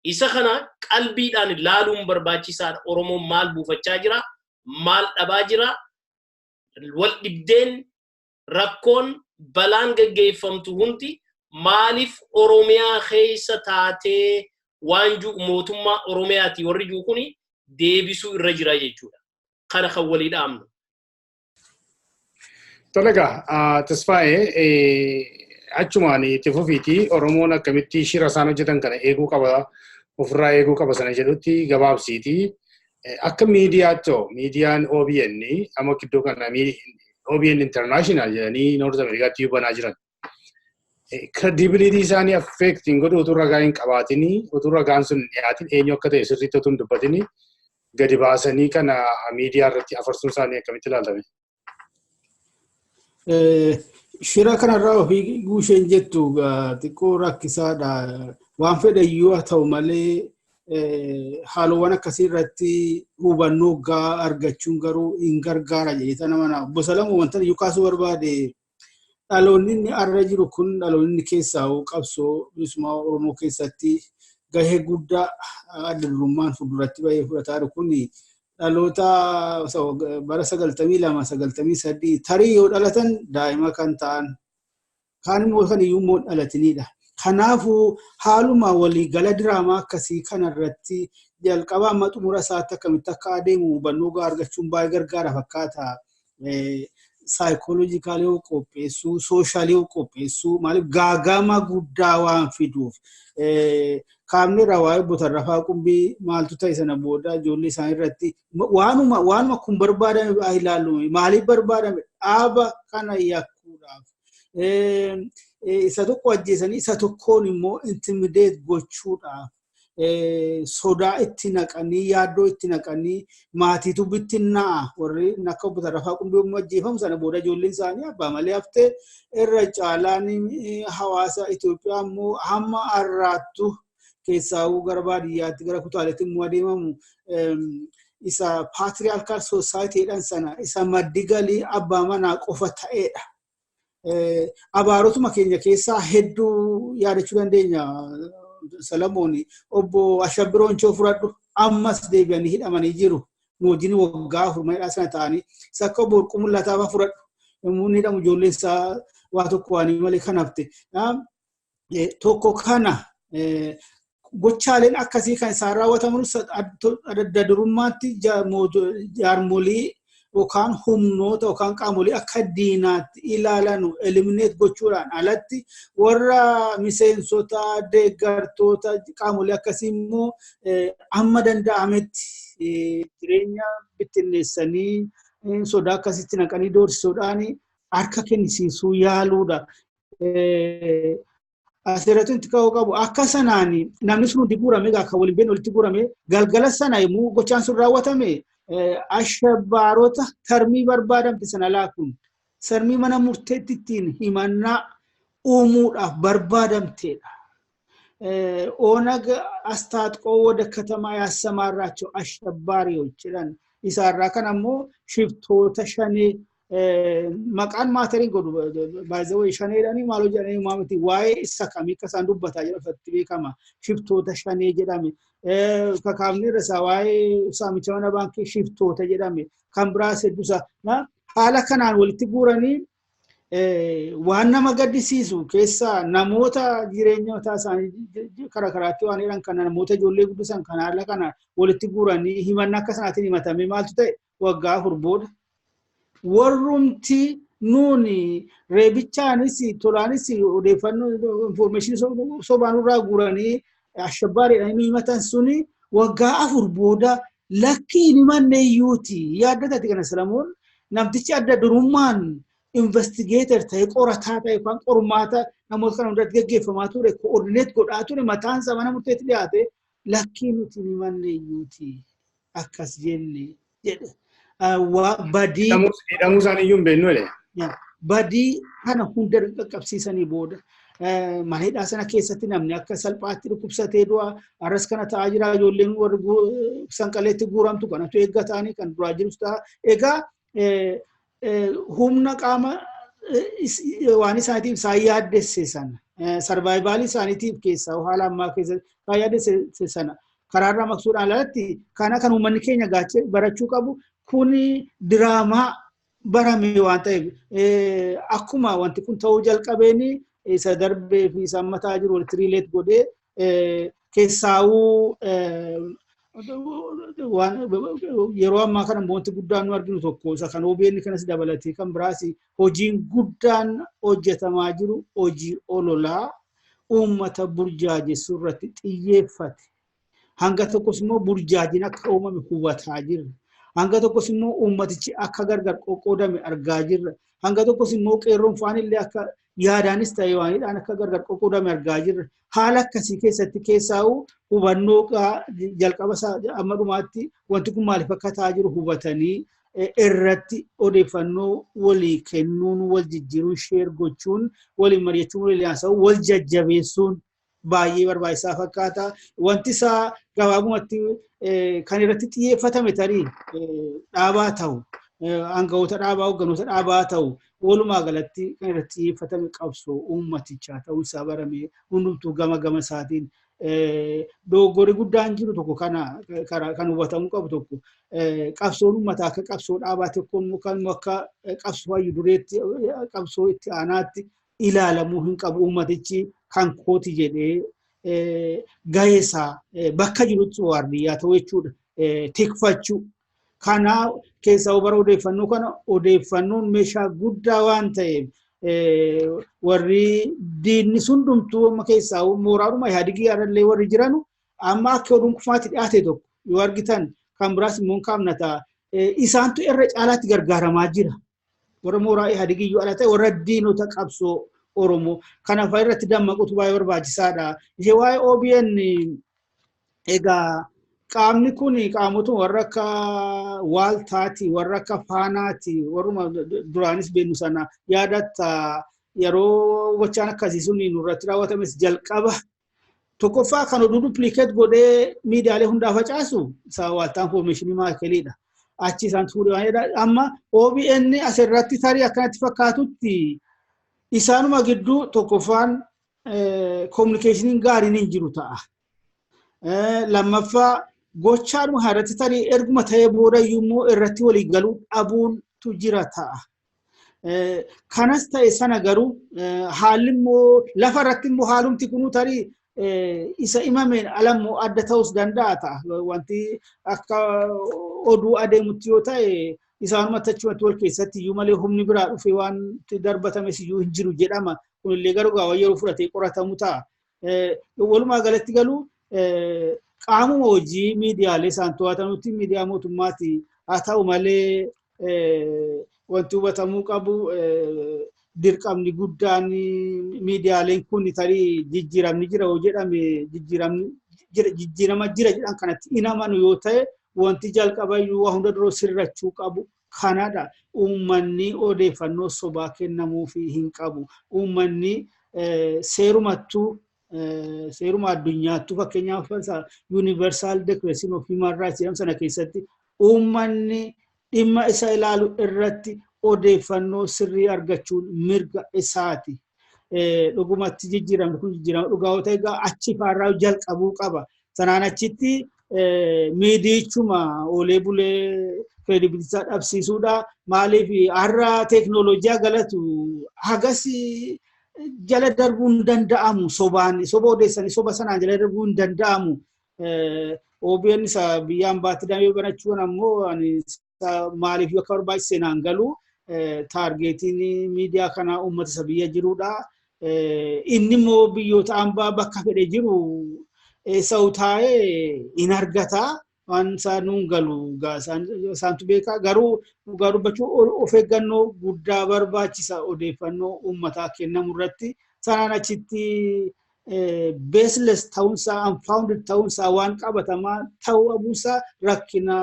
Isa kana qalbiidhaan ilaaluun barbaachisaadha. Oromoon maal buufachaa jira? Maal dhabaa jira? Wal dhibdeen rakkoon balaan geggeeffamtu hundi maaliif Oromiyaa keessa taatee waan jiru mootummaa Oromiyaati warri jiru kuni deebisuu irra jira jechuudha. Kana kan walii dhaamnu. Talaga Tasfayee achumaan itti fufiiti Oromoon akkamitti shira isaan hojjetan kana eeguu qaba ofirraa eeguu qaba sana jedhutti gabaabsiiti. Akka miidiyaan OBN amma kiddoo kana OBN International jedhanii North Americaatti banaa jiran. Credibility isaanii affecting godhu utuu ragaa hin qabaatini utuu ragaan sun dhiyaatin eenyu akka ta'e sirriitti utuu hin dubbatini gadi baasanii kana miidiyaa irratti afarsuun isaanii akkamitti ilaalame? Shira kanarraa ofii guusheen jettu xiqqoo rakkisaadha. Waan fedhayyuu haa ta'u malee haalawwan akkasii irratti hubannoo gahaa argachuun garuu hin gargaara jedhee nama Obbo Solomoon wanta iyyuu kaasuu barbaade dhaloonni inni arra jiru kun dhaloonni keessaa qabsoo bilisummaa Oromoo keessatti gahee guddaa adda durummaan fuulduratti bahee fudhataa jiru kun dhaloota bara 92-93 tarii yoo dhalatan daa'ima kan ta'an kaan immoo kan iyyuu immoo dhalatinidha. Kanaafuu haaluma waliigala diraamaa akkasii kanarratti jalqaba amma xumura isaatti akkamitti akka adeemu hubannoo gahaa argachuun baay'ee gargaara fakkaata. Saayikooloojikaalii yoo qopheessuu, sooshaali yoo qopheessuu, maaliif gaagama guddaa waan fiduuf. Kaamni irraa waa'ee Obbo Tarrafaa Qumbii maaltu ta'e sana booda ijoollee isaanii irratti waanuma kun barbaadame ilaallume maaliif barbaadame dhaaba kana yakkuudhaaf. Isa tokko ajjeesanii isa tokkoon immoo intimideet gochuudhaaf sodaa itti naqanii yaaddoo itti naqanii maatiitu bittinna'a warri akka Obbo Tarrafaa Qumbii immoo ajjeefamu sana booda ijoolleen isaanii abbaa malee haftee irra caalaan hawaasa Itoophiyaa immoo hamma har'aattu keessaa gara baadiyyaatti gara kutaaleetti immoo adeemamu isa paatriyaarkaal soosaayiitiidhaan sana isa maddi galii abbaa manaa qofa ta'edha. Abaarotuma keenya keessaa hedduu yaadachuu dandeenya. Solomoon obbo Ashabbiroonchoo fudhadhu ammas deebi'anii hidhamanii jiru. Moojini waggaa 4 sana ta'anii isa akka obbo Warquu Mul'ataafaa fudhadhu. Yommuu inni hidhamu ijoolleen isaa waa tokko waanii malee kan hafte. Tokko kana gochaaleen akkasii kan isaan raawwataman adda durummaatti jaarmolii yookaan humnoota yookaan qaamolee akka diinaatti ilaalanu eliminate gochuudhaan alatti warra miseensota deeggartoota qaamolee akkasii immoo amma danda'ametti jireenya bittinneessanii sodaa akkasitti naqanii doorsisuudhaan harka kennisiisuu yaaluudha. Asirratti wanti ka'uu qabu akka sanaan namni sun hundi guurame akka waliin beeknu walitti guurame galgala sana yommuu gochaan sun raawwatame ashabbaarota tarmii barbaadamte sana laakuun sarmii mana murteetti ittiin himannaa uumuudhaaf barbaadamteedha. Onag astaatqoo wada katamaa yaasamaarraachoo ashabbaariyo jedhan isaarraa kan ammoo shiftoota shanee maqaan maatariin godhu baay'ee shaneedhaanii maaloo jedhanii uumamati waa'ee isa kamii akka isaan dubbataa jedhafatti beekama shiftoota shanee jedhame kakaafni irra isaa waa'ee saamicha mana baankii shiftoota jedhame kan biraas hedduusa haala kanaan walitti guuranii waan nama gaddisiisu keessaa namoota jireenya mataa isaanii karaa karaatti waan jedhan kana namoota ijoollee guddisan kan haala kanaan walitti guuranii himannaa akka sanaatiin himatame maaltu ta'e waggaa 4 booda. Warrumti nuuni reebichaanis tolaanis odeeffannoo information sobaanurraa guuranii ashabbaariidhaan himatan suni waggaa 4 booda lakkii himanne iyyuuti yaadatati kana Solomoon namtichi adda durummaan investigator ta'e qorataa ta'e yookaan qormaata namoota kana hundatti gaggeeffamaa ture coordinate godhaa ture mataan isaa mana murteetti dhiyaate lakkii nuti himanne iyyuuti akkas jenne jedhe. Badii hidhamuu isaanii iyyuu hin beeknu ele. Badii kana hunda qaqqabsiisanii booda maleedhaa sana keessatti namni akka salphaatti dhukkubsatee du'a arras kana ta'aa jira ijoolleen warri sanqaleetti guuramtu kanatu eeggataanii kan duraa jirus ta'a. Egaa humna qaama waan isaaniitiif isaan yaaddesse sana sarvaayivaalii isaaniitiif keessaa haala ammaa keessatti isaan yaaddesse sana karaarraa maqsuudhaan alatti kana kan uummanni keenya gaachee barachuu qabu. Kuni diraamaa barame waan ta'eef akkuma wanti kun ta'uu jalqabeen isa darbee fi isa ammataa jiru walitti riileet godhee keessaawuu yeroo ammaa kana wanti guddaan nu arginu tokko isa kan OBN kanas dabalatee kan biraas hojiin guddaan hojjetamaa jiru hojii ololaa uummata burjaajessuu irratti xiyyeeffate. Hanga tokkos immoo burjaajiin akka uumame hubataa jirra. Hanga tokkos immoo uummatichi akka gargar qoqqoodame argaa jirra. Hanga tokkos immoo qeerroon faanillee akka yaadaanis ta'e waanidhaan akka gargar qoqqoodame argaa jirra. Haala akkasii keessatti keessaa'u hubannoo jalqaba amma dhumaatti wanti kun maaliif akka ta'aa jiru hubatanii irratti odeeffannoo walii kennuun wal jijjiiruun sheer gochuun waliin mari'achuun waliin haasa'uun wal jajjabeessuun baay'ee barbaachisaa fakkaata. Wanti isaa gabaabumatti kan irratti xiyyeeffatame tarii dhaabaa ta'u aangawoota dhaabaa hogganoota dhaabaa ta'u walumaa galatti kan irratti xiyyeeffatame qabsoo uummatichaa ta'uu isaa barame hundumtuu gama isaatiin dogoggorri guddaan jiru tokko kan hubatamuu qabu tokko qabsoon uummataa akka qabsoo dhaabaa tokko immoo akka qabsoo hayyu dureetti qabsoo itti aanaatti ilaalamuu hin qabu. Uummatichi kan kooti jedhee gaheesaa bakka jirutti waardiyyaa ta'uu jechuudha. Tikfachuu kana keessaa bara odeeffannoo kana odeeffannoon meeshaa guddaa waan ta'eef warri diinni sun dhumtuu amma keessaa mooraadhuma Ihaadigii yaadallee warri jiranu amma akka oduun kufaatti dhiyaate tokko yoo argitan kan biraas immoo kaamnataa isaantu irra caalaatti gargaaramaa jira. Warra mooraa Ihaadigii yoo ala ta'e warra diinota qabsoo Oromoo kanaaf irratti dammaquutu baay'ee barbaachisaadha. Ishee waa'ee OBN egaa qaamni kun qaamota warra akka waaltaati warra akka faanaati warruma duraanis beeknu sana yaadatta yeroo gochaan akkasii sun nurratti raawwatames jalqaba tokkoffaa kan oduu duplikeet godhee miidiyaalee hundaa facaasu isa waaltaan foormeeshinii maakeliidha. Achi isaan fuudhanii amma OBN asirratti tarii akkanatti fakkaatutti isaanuma gidduu tokkoffaan kominikeeshiniin gaariin hin jiru ta'a. Lammaffaa gochaadhuma irratti tarii erguma ta'ee booda immoo irratti walii galuu dhabuuntu jira ta'a. Kanas ta'e sana garuu haalli immoo lafa irratti immoo haalumti kunuu tarii isa himameen alammoo adda ta'us danda'a ta'a. Wanti akka oduu adeemutti yoo ta'e isaanuma tachumatti wal keessatti iyyuu malee humni biraa dhufee waan darbatames iyyuu hin jiru jedhama. Kunillee garuu gaawwa yeroo fudhatee qoratamu ta'a. Walumaa galatti galuu qaamuma hojii miidiyaalee isaan to'atanutti miidiyaa mootummaati. Haa ta'u malee wanti hubatamuu qabu dirqamni guddaan miidiyaaleen kun tarii jijjiiramni jira yoo jedhame jijjiirama jira jedhan kanatti hin amanu yoo ta'e wanti jalqaba iyyuu waa hunda dura sirrachuu qabu kanadha. Uummanni odeeffannoo sobaa kennamuufii hin qabu. Uummanni seeruma addunyaattuu fakkeenyaaf Universal Declaration of Human Rights jedhamu sana keessatti uummanni dhimma isa ilaalu irratti odeeffannoo sirrii argachuun mirga isaati. Dhugumatti jijjiiramni kun jijjiirama dhugaa yoo ta'e achi faarraa jalqabuu qaba. Sanaan achitti miidiyichuma oolee bulee kredibilitaa dhabsiisuudha. Maaliif har'a teeknooloojiyaa galatu hagas jala darbuu hin danda'amu. Soba odeessanii soba sanaan jala darbuu hin danda'amu. OBN isa biyyaan baatti damee banachuun ammoo maaliif akka barbaachise naan galu taargeetiin miidiyaa kanaa uummata isa biyya jirudha. Inni immoo biyyoota hambaa bakka fedhe jiru eessa'u taa'ee hin argata. Waan isaan nuun galu isaantu beeka. Garuu dhugaa dubbachuu of eeggannoo guddaa barbaachisa odeeffannoo uummataa kennamu irratti. Sanaan achitti baseless ta'uunsaa unfounded ta'uunsaa waan qabatamaa ta'uu abuusaa rakkina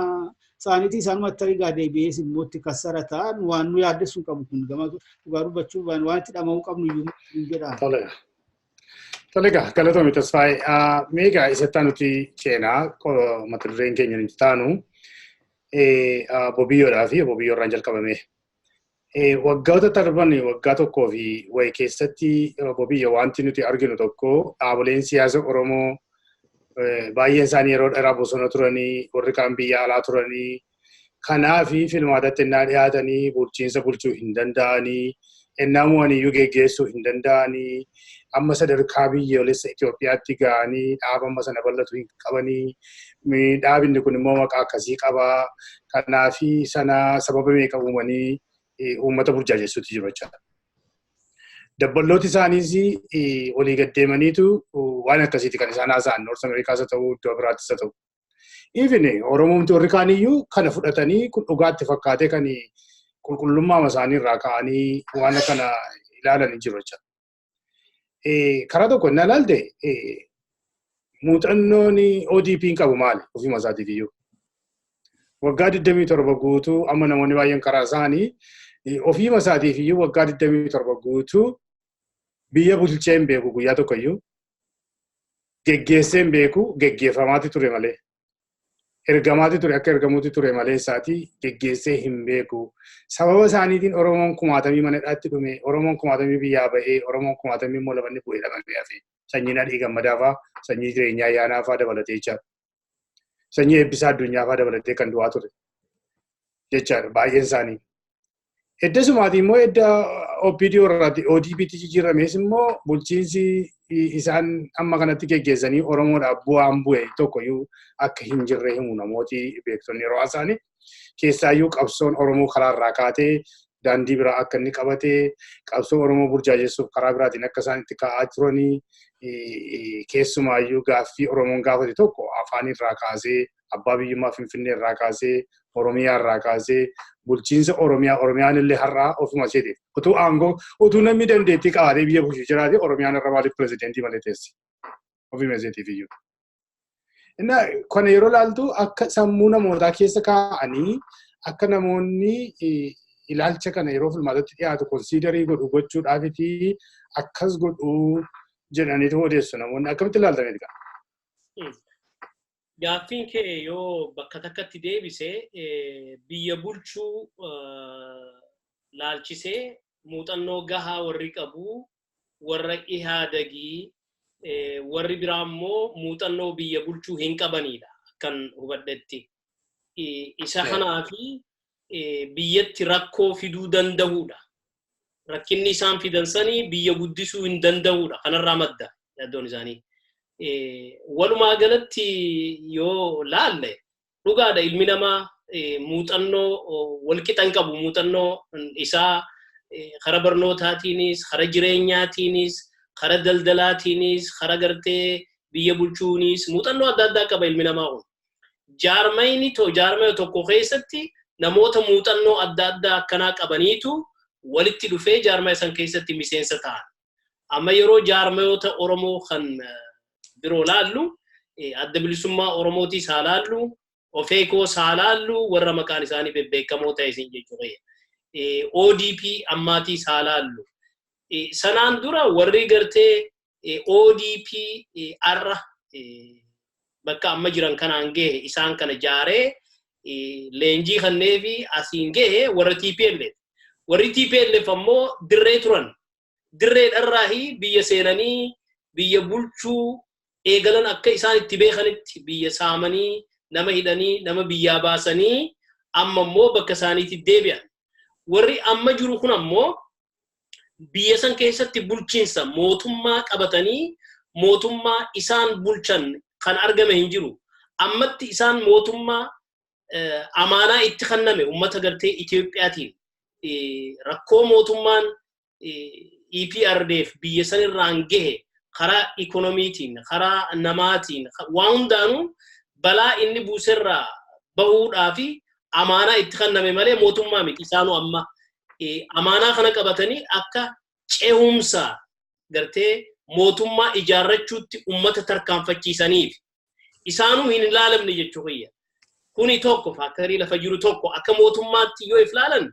isaaniitii isaanumatti egaa deebi'ees immoo itti kassara ta'an waan nu yaaddessuu qabu kun gama dhugaa dubbachuu waan itti dhama'uu qabnu iyyuu jedhama. Tolega, galatoomii Tasfayee. Meegaa isatti nuti ceenaa mata dureen keenya nuti taanu Obbo Biyyoodhaa fi Obbo Biyyoo irraan jalqabame. Waggoota darban waggaa tokkoo fi wayii keessatti Obbo Biyyoo wanti nuti arginu tokko dhaaboleen siyaasa Oromoo baay'een isaanii yeroo dheeraa bosona turanii warri kaan biyya alaa turanii kanaaf filmaatatti innaa dhiyaatanii bulchiinsa bulchuu hin danda'anii innaa mo'aniyyuu geggeessuu hin danda'anii amma sadarkaa biyyoolessa Itoophiyaatti ga'anii dhaaba amma sana bal'atu hin qabanii dhaabinni kun immoo maqaa akkasii qabaa kanaaf sana sababa meeqa uumanii uummata burjaajessuutti jiru jechuudha. Dabballooti isaaniis olii gaddeemaniitu waan akkasiiti kan isaan haasa'an Noorth Ameerikaas haa ta'u iddoo biraattis haa ta'u. Even Oromoomti warri kaaniyyuu kana fudhatanii kun dhugaatti fakkaatee kan qulqullummaa isaanii irraa ka'anii waan kana ilaalanii jiru jechuudha. Karaa tokko inni ilaalte muuxannoon ODP'n qabu maali ofuma isaatiif iyyuu. Waggaa 27 guutuu amma namoonni baay'een karaa isaanii ofuma isaatiif iyyuu waggaa 27 guutuu biyya bulchee hin beeku guyyaa tokko iyyuu geggeessee hin beeku geggeeffamaatti ture malee. Ergamaatti ture akka ergamuutti ture malee isaatii geggeessee hin beeku. Sababa isaaniitiin Oromoon 10,000 mana hidhaatti dhume, Oromoon 10,000 biyyaa ba'ee, Oromoon 10,000 immoo lafanni bu'ee dhabamee hafe. Sanyii Nadhii Gammadaa fa'aa, sanyii jireenyaa ayyaanaa fa'aa dabalatee jechaadha. Sanyii eebbisaa addunyaa fa'aa dabalatee kan du'aa ture jechaadha baay'een isaanii. Eddasumaatii immoo edda OPDO irratti ODP'tti jijjiiramees immoo bulchiinsi isaan amma kanatti geggeessanii Oromoodhaaf bu'aan bu'e tokkoyyuu akka hin jirre himu namooti beektonni yeroo isaanii keessaayyuu qabsoon Oromoo karaarraa kaatee daandii biraa akka inni qabatee qabsoo Oromoo burjaajessuuf karaa biraatiin akka isaan itti ka'aa turanii keessumaayyuu gaaffii Oromoon gaafate tokko afaan irraa kaasee abbaa biyyummaa Finfinnee irraa kaasee Oromiyaa irraa kaasee bulchiinsa Oromiyaan illee har'aa ofuma isheetiif utuu aangoo utuu namni dandeettii qabaatee biyya bulchuu jiraate Oromiyaan irra maaliif pirezidentii malee teessi ofuma isheetiif iyyuu. Kana yeroo ilaaltu akka sammuu namootaa keessa kaa'anii akka namoonni ilaalcha kana yeroo filmaatatti dhiyaatu konsiidarii godhu gochuudhaafiti akkas godhu jedhaniitu odeessu namoonni akkamitti ilaaltaniiti qaba. Gaaffiin kee yoo bakka takkatti deebisee biyya bulchuu laalchisee muuxannoo gahaa warri qabu warra ihaadagii warri biraa immoo muuxannoo biyya bulchuu hin qabanidha kan hubadhetti. Isa kanaafi biyyatti rakkoo fiduu danda'uudha. Rakkinni isaan fidansanii biyya guddisuu hin danda'uudha. Kanarraa madda yaaddoon isaanii. Walumaa galatti yoo laalle dhugaadha ilmi namaa muuxannoo walqixan qabu muuxannoo isaa kara barnootaatiinis kara jireenyaatiinis kara daldalaatiinis kara gartee biyya bulchuunis muuxannoo adda addaa qaba ilmi namaa kun. Jaarmayni tokko keessatti namoota muuxannoo adda addaa akkanaa qabaniitu walitti dhufee jaarmaya san keessatti miseensa ta'an. Amma yeroo jaarmayoota Oromoo kan biroo laallu adda bilisummaa Oromootiis haa laallu, Ofeekoos haa laallu, warra maqaan isaanii bebbeekamoo ta'e isin jechuudha. ODP ammaatiis haa laallu. Sanaan dura warri gartee ODP arra bakka amma jiran kanaan gahe isaan kana jaaree leenjii kannee fi asiin gahe warra TPLF. Warri TPLF ammoo dirree turan. Dirree dharraahi biyya seenanii biyya bulchuu eegalan akka isaan itti beekanitti biyya saamanii nama hidhanii nama biyyaa baasanii amma ammoo bakka isaaniitti deebi'an. Warri amma jiru kun ammoo biyya san keessatti bulchiinsa mootummaa qabatanii mootummaa isaan bulchan kan argame hin jiru. Ammatti isaan mootummaa amaanaa itti kenname uummata gartee Itoophiyaatiin rakkoo mootummaan EPRDF biyya san irraan gahe karaa ikonomiitiin karaa namaatiin waan hundaanuu balaa inni buuserraa bahuudhaa fi amaanaa itti kenname malee mootummaa miti. Isaanuu amma amaanaa kana qabatanii akka ceehumsaa gartee mootummaa ijaarrachuutti uummata tarkaanfachiisaniif isaanuu hin ilaalamne jechuudha. Kuni tokko fakkarii lafa jiru tokko akka mootummaatti yoo ilaalan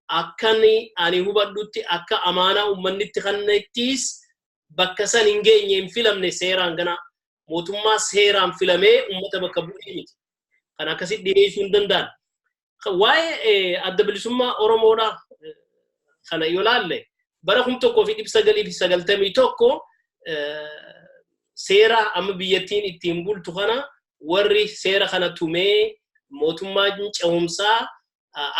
akkani ani hubadhutti akka amaanaa uummanni itti kennettis bakka san hin geenye hin filamne seeraan gana mootummaa seeraan filamee uummata bakka bu'ee miti. Kan akkasitti dhiyeessuu hin danda'an. Waa'ee adda bilisummaa Oromoodhaa kana yoo laalle bara 1991 seera amma biyyattiin ittiin bultu kana warri seera kana tumee mootummaan ceehumsaa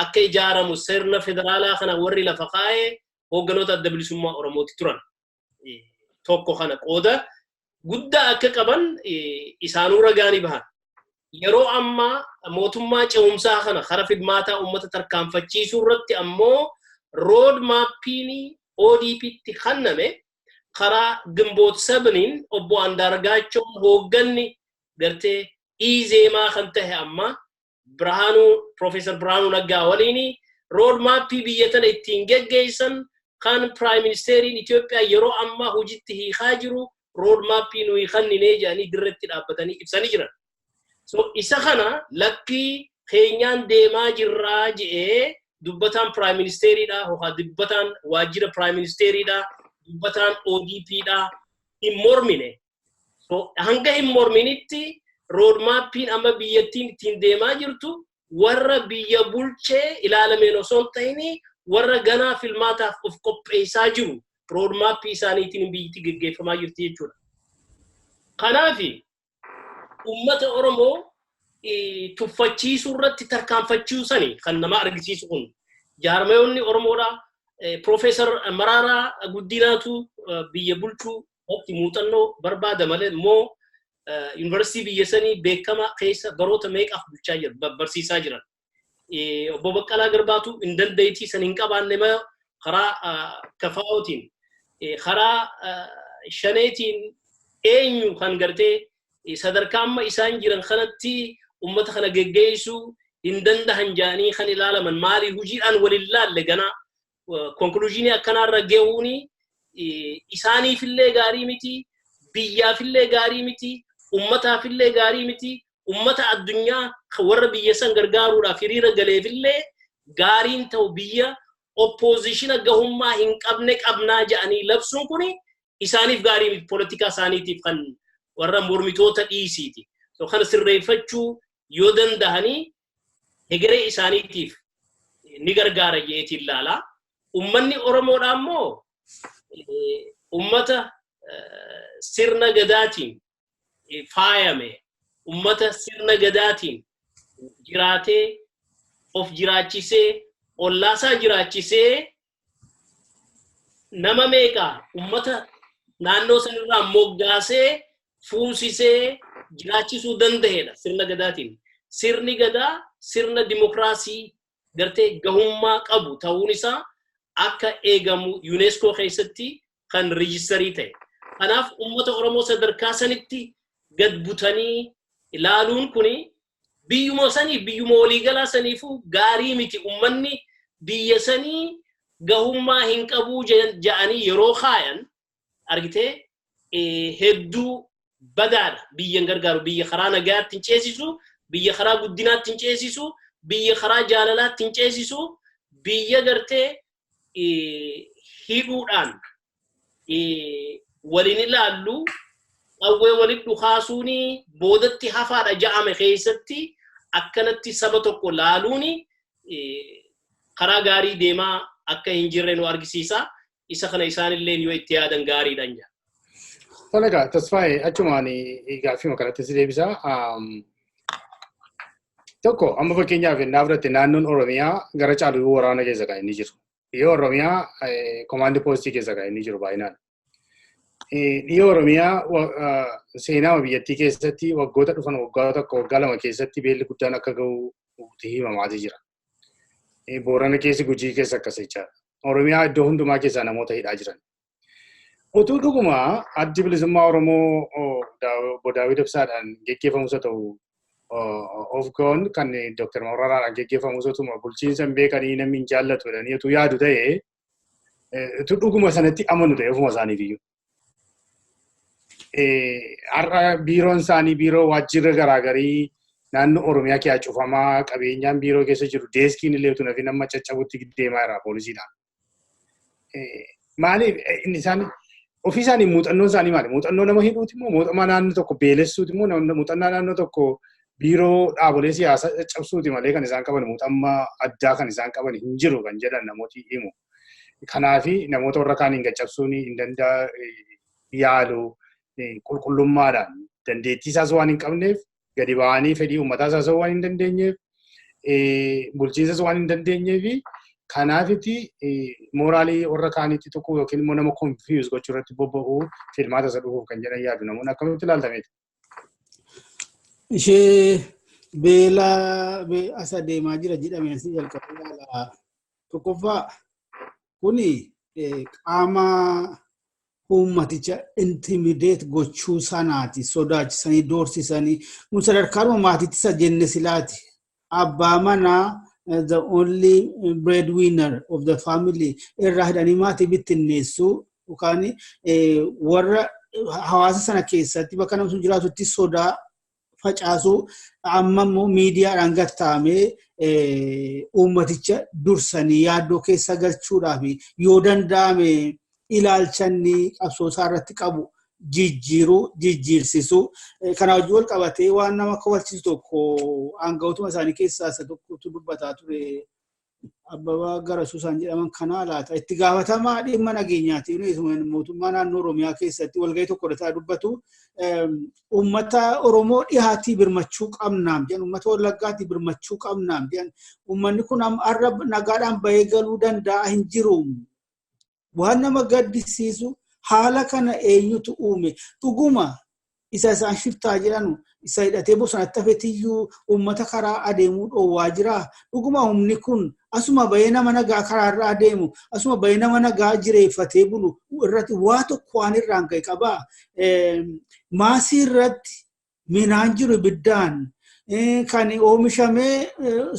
akka ijaaramu sirna federaalaa kana warri lafa kaa'ee hoogganoota adda bilisummaa Oromooti turan. Tokko kana qooda guddaa akka qaban isaanuu ragaanii bahan. Yeroo amma mootummaa ceehumsaa kana karaa fidmaataa uummata tarkaanfachiisuu irratti ammoo road maappiin ODP'tti kenname karaa Gimboot 7 obbo Andaargaachoon hoogganni gartee deemaa kan ta'e amma Professor Birhaanuu Naggaa waliin road maappii biyya tana ittiin geggeessan kan Prime Ministeriin Itoophiyaa yeroo amma hojiitti hiikaa jiru road maappii nuyi kennine jedhanii dirreetti dhaabbatanii ibsanii jiran. So isa kana lakkii keenyaan deemaa jirraa jedhee dubbataan Prime Ministeriidha yookaan dubbataan waajjira Prime Ministeriidha dubbataan ODP'dha hin mormine. So hanga hin morminitti road maappiin amma biyyattiin ittiin deemaa jirtu warra biyya bulchee ilaalameen osoo hin ta'in warra ganaa filmaataaf of qopheessaa jiru road maappii isaaniitiin biyyatti geggeeffamaa jirti jechuudha. Kanaafi uummata Oromoo tuffachiisuu irratti tarkaanfachiisanii kan nama argisiisu kun jaarmayoonni Oromoodhaa Professor Mararaa Guddinaatu biyya bulchuu waqtii muuxannoo barbaada malee immoo University biyya sanii beekama keessa baroota meeqaaf bulchaa jiru barsiisaa jiran. Obbo Baqqalaa Garbaatu hin dandeettii san hin qabaanne karaa kafaa'ootiin karaa shaneetiin eenyu kan gartee sadarkaa amma isaan jiran kanatti ummata kana geggeessuu hin danda'an jaanii kan ilaalaman maali hojiidhaan walin laalle gana conclusionii akkanaarra ge'uuni isaaniifillee gaarii miti biyyaafillee gaarii miti ummataafillee gaarii miti ummata addunyaa warra biyya san gargaaruudhaaf hiriira galeefillee gaariin ta'u biyya opposition gahummaa hin qabne qabnaa jedhanii labsuun kuni isaaniif gaarii miti politika isaaniitiif kan warra mormitoota dhiisiiti. So kana sirreeffachuu yoo danda'anii hegeree isaaniitiif ni gargaara jeetiin laala. Ummanni Oromoodhaa immoo ummata sirna gadaatiin faayame, ummata sirna gadaatiin jiraatee of jiraachisee ollaasaa jiraachisee nama meeqa ummata naannoo sanirraa moggaasee fuusisee jiraachisuu danda'eedha sirna gadaatiin. Sirni gadaa sirna dimokiraasii gartee gahummaa qabu ta'uun isaa akka eegamu UNESCO keessatti kan rejistarii ta'e. Kanaaf uummata Oromoo sadarkaa sanitti gad butanii ilaaluun kuni biyyuma sanii biyyuma waliigalaa saniifu gaarii miti. Uummanni biyya sanii gahummaa hin qabu ja'anii yeroo kaayan argitee hedduu badaadha. Biyyan gargaaru biyya karaa nagaatti hin ceesisu, biyya karaa guddinaatti hin ceesisu, biyya karaa jaalalaatti hin ceesisu, biyya gartee hidhuudhaan waliin ilaallu qawwee walitti dhukaasuuni boodatti hafaadha ja'ame keessatti akkanatti saba tokko laaluuni karaa gaarii deemaa akka hin jirre nu argisiisa. Isa kana isaanillee yoo itti yaadan gaariidhaan jira. Talaga Tasfayee achumaan gaaffii makanatti si deebisa. Tokko amma fakkeenyaaf naaf irratti naannoon Oromiyaa gara caaluu waraana keessa kan inni jiru. Dhiyoo Oromiyaa komaandi poostii keessa kan inni jiru baay'inaan. Dhiyoo Oromiyaa seenaa biyyattii keessatti waggoota dhufan waggaa lama keessatti beelli guddaan akka ga'u himamaatii jira. Boorana keessi Gujii keessa akkasichaa. Oromiyaa iddoo hundumaa keessaa namoota hidhaa jiran. Utuu dhuguma addi bilisummaa Oromoo Obbo Daawit Ibsaadhaan geggeeffamus haa ta'u of goon kan Dr. Mawraraadhaan geggeeffamus haa ta'u bulchiinsa hin beekanii namni hin jaallatu jedhanii utuu yaadu ta'e utuu dhuguma sanatti amanu ta'e ofuma isaaniif iyyuu. Har'a biiroon isaanii biiroo waajjirra garaagarii naannoo Oromiyaa keessaa cufamaa qabeenyaan biiroo keessa jiru deeskiin illee utuu nafi nama caccabutti deemaa jira poolisiidhaan. Maaliif inni isaan ofii isaanii muuxannoon isaanii maali? Muuxannoo nama hidhuuti immoo muuxannoo naannoo tokko beelessuuti immoo muuxannoo naannoo tokko biiroo dhaabolee siyaasaa caccabsuuti malee kan isaan qaban muuxannoo addaa kan isaan qaban hin jiru kan jedhan namooti himu. Kanaafi namoota warra kaaniin caccabsuun hin danda'a yaalu qulqullummaadhaan dandeettii isaas waan hin qabneef gadi ba'anii fedhii uummataa isaas waan hin dandeenyeef bulchiinsas waan hin dandeenyeefi kanaafiti mooraalii warra kaaniitti tokko yookiin immoo nama confuse gochuu irratti bobba'uu filmaata isa dhufuuf kan jedhan yaadu namoonni akkamitti ilaaltameeti. Ishee beela asa deemaa jira jedhamee asii jalqabee ilaala. Tokkoffaa kuni qaama uummaticha intimidate gochuu sanaati sodaachisanii doorsisanii nu sadarkaanuma maatiitti isa jenne silaati. Abbaa manaa the only breadwinner of the family irraa hidhanii maatii bittinneessuu yookaan warra hawaasa sana keessatti bakka namni sun jiraatutti sodaa facaasuu amma immoo miidiyaadhaan gattaamee uummaticha dursanii yaaddoo keessa galchuudhaaf yoo danda'ame ilaalchanni qabsoo isaa irratti qabu jijjiirsisuu kana wajjin wal qabatee waan nama kawalchisu tokko aangawootuma isaanii keessaa isa tokkotu dubbataa ture Abbabaa Garasuu isaan jedhaman kanaa laata itti gaafatamaa dhimma nageenyaati mootummaa naannoo Oromiyaa keessatti walgahii tokko dhataa dubbatu uummata Oromoo dhihaatii birmachuu qabnaam jedhan uummata Wallaggaatii birmachuu qabnaam jedhan uummanni kun har'a nagaadhaan bahee galuu danda'a hin jiru waan nama gaddisiisu haala kana eenyutu uume dhuguma isa isaan shiftaa jedhanu isa hidhatee bosonatti hafetiyyuu uummata karaa adeemuu dhoowwaa jira dhuguma humni kun asuma bahee nama nagaa karaarra adeemu asuma bahee nama nagaa jireeffatee bulu irratti waa tokko waan irraan ga'e qabaa maasii irratti minaan jiru ibiddaan kan oomishamee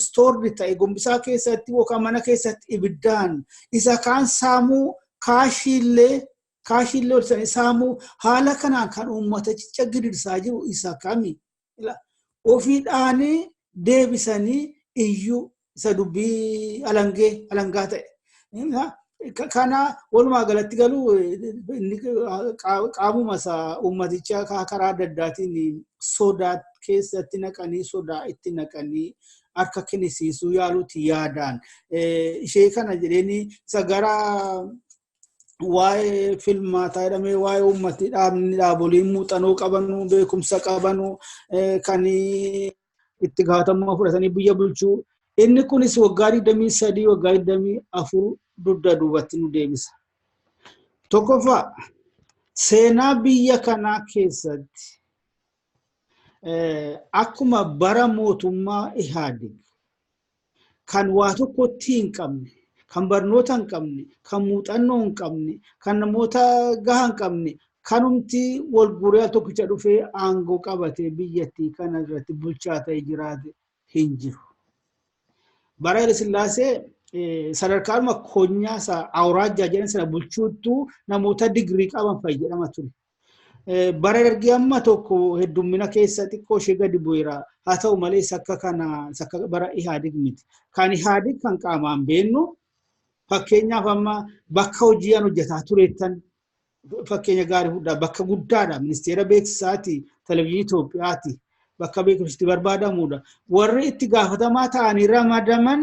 stoorri ta'e Gombisaa keessatti yookaan mana keessatti ibiddaan isa kaan saamuu kaashiillee saamuu haala kanaan kan uummata cicca gidirsaa jiru isa kami ofiidhaanii deebisanii iyyuu isa dubbii alangaa ta'e. Kana walumaa galatti galuu qaamuma isaa uummaticha karaa adda addaatiin sodaa keessatti naqanii sodaa itti naqanii harka kennisiisuu yaaluuti yaadaan. Ishee kana jedhanii isa gara waa'ee filmaataa jedhamee waa'ee uummati dhaaboliin muuxannoo qabanuu beekumsa qabanuu kan itti gaafatamummaa fudhatanii biyya bulchuu inni kunis waggaa 23 waggaa 24 dugda duubatti nu deebisa. Tokkoffaa seenaa biyya kanaa keessatti akkuma bara mootummaa Ihaadig kan waa tokkotti hin qabne, kan barnoota hin qabne, kan muuxannoo hin qabne, kan namoota gahaa hin qabne, kanumti wal guree tokkicha dhufee aangoo qabatee biyyattii kana irratti bulchaa ta'ee jiraate hin jiru. Bara Haile Sillaasee sadarkaadhuma konyaa isaa awuraajjaa jedhan sana bulchuuttuu namoota digirii qaban fayyadama ture. Bara Dargii amma tokko heddummina keessa xiqqoo ishee gadi bu'eera. Haa ta'u malee sakka bara Ihaadig miti. Kan Ihaadig kan qaamaan beennu fakkeenyaaf amma bakka hojii an hojjetaa tureettan fakkeenya gaarii guddaa bakka guddaadha. Ministeera beeksisaati, televezyiinii Itoophiyaati. Bakka beekumsi barbaadamuudha. Warri itti gaafatamaa ta'anii ramadaman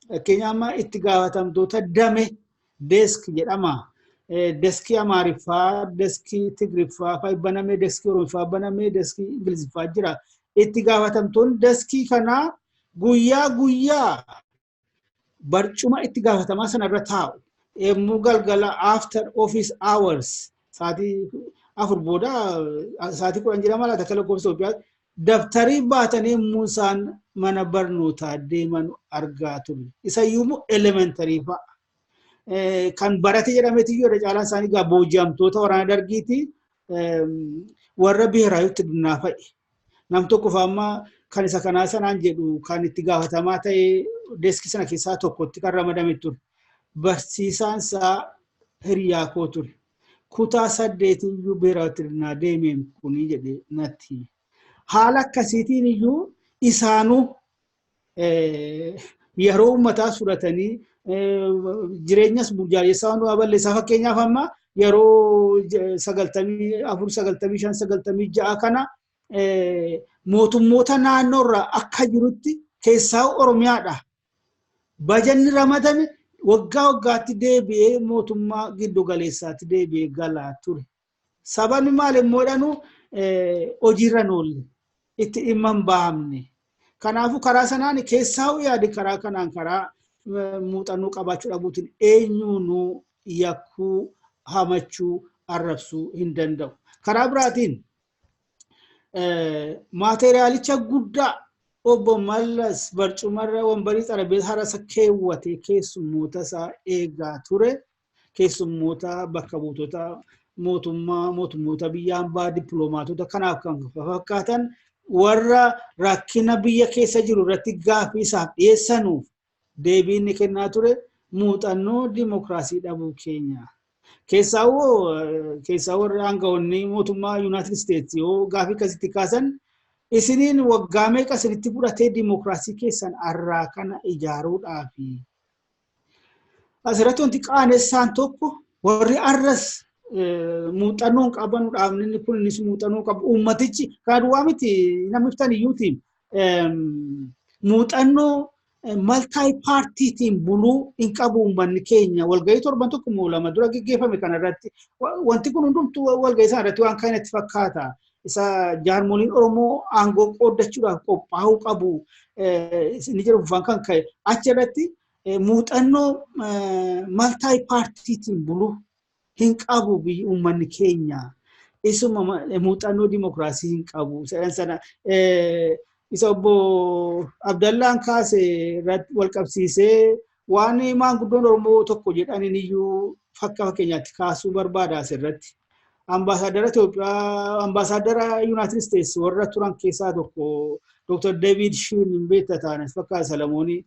fakkeenyaaf itti gaafatamtoota dame deesk jedhama. Deskii Amaariffaa, deskii Tigriffaa banamee, deskii Oromiffaa banamee, deskii Ingiliziffaa jira. Itti gaafatamtoonni deskii kanaa guyyaa barcuma itti gaafatamaa sanarra taa'u. Yemmuu galgala after office hours sa'aatii 4 booda sa'aatii 10 jedhama laata akka lakkoofsa Itoophiyaatti daftarii baatanii yemmuu isaan mana barnootaa deeman argaa turre. Isayyuu elementarii fa'a. Kan barate jedhameeti yoo caalaan isaanii gaa booji'amtoota waraana Dargiiti warra biheeraayyuutti dinnaa fa'i. Nam tokko fa'amma kan isa kanaa sanaan jedhu kan itti gaafatamaa ta'ee deeskii sana keessaa tokkotti kan ramadame ture. Barsiisaan isaa hiriyaa koo ture. Kutaa 8 iyyuu biheeraayyuutti dinnaa deemeen kunii jedhee natti. Haala akkasiitiin iyyuu isaanuu yeroo uummataa fudhatanii jireenyas burjaajessaa waan balleessaa fakkeenyaaf amma yeroo 94, 95, 96 kana mootummoota naannoorraa akka jirutti keessaa Oromiyaadha. Bajanni ramadame waggaatti deebi'ee mootummaa giddu galeessaatti deebi'ee galaa ture. Sababni maal immoo jedhanu hojiirra oolle itti dhimma hin bahamne. Kanaafuu karaa sanaan keessaa yaadi karaa kanaan karaa muuxannoo qabaachuu dhabuutiin eenyuunuu yakkuu hamachuu arrabsuu hin danda'u. Karaa biraatiin maateriyaalicha guddaa obbo Mallas barcumarra wambarii xarabeessa harasa keewwatee keessummoota isaa eegaa ture. Keessummoota bakka buutota mootummoota biyya hambaa dippiloomaatota kanaaf kan fakkaatan warra rakkina biyya keessa jiru irratti gaaffii isaaf dhiyeessanuuf deebiin ni kennaa ture muuxannoo dimokiraasii dhabuu keenya. Keessaa warra aangawoonni mootummaa Yuunaayitid Isteetsi yoo gaaffii akkasitti kaasan isiniin waggaa meeqa isinitti fudhatee dimokiraasii keessan arraa kana ijaaruudhaafi. Asirratti wanti qaanessaan tokko warri arras muuxannoon qabanuudhaaf inni kun innis muuxannoo qabu uummatichi kan duwwaa miti namni iftan iyyuuti muuxannoo maltaay paartiitiin buluu hin qabu uummanni keenya walgahii torban tokko moo lama dura gaggeeffame kanarratti wanti kun hundumtuu walgahii sana irratti waan kan itti fakkaata. Isa jaarmoliin Oromoo aangoo qoodachuudhaaf qophaa'uu qabu inni jedhu fufaan kan ka'e achirratti muuxannoo maltaay paartiitiin buluu hin qabu uummanni keenya. Isuma muuxannoo dimokiraasii hin qabu. Sana isa obbo Abdallaan kaase irratti wal qabsiisee waan maanguddoon Oromoo tokko jedhaniin iyyuu fakkeenyaatti kaasuu barbaada asirratti. Ambaasaadara Itoophiyaa, ambaasaadara Yuunaayitid Isteetsi warra turan keessaa tokko Dr. David Shin beektataan fakkaata Solomoonii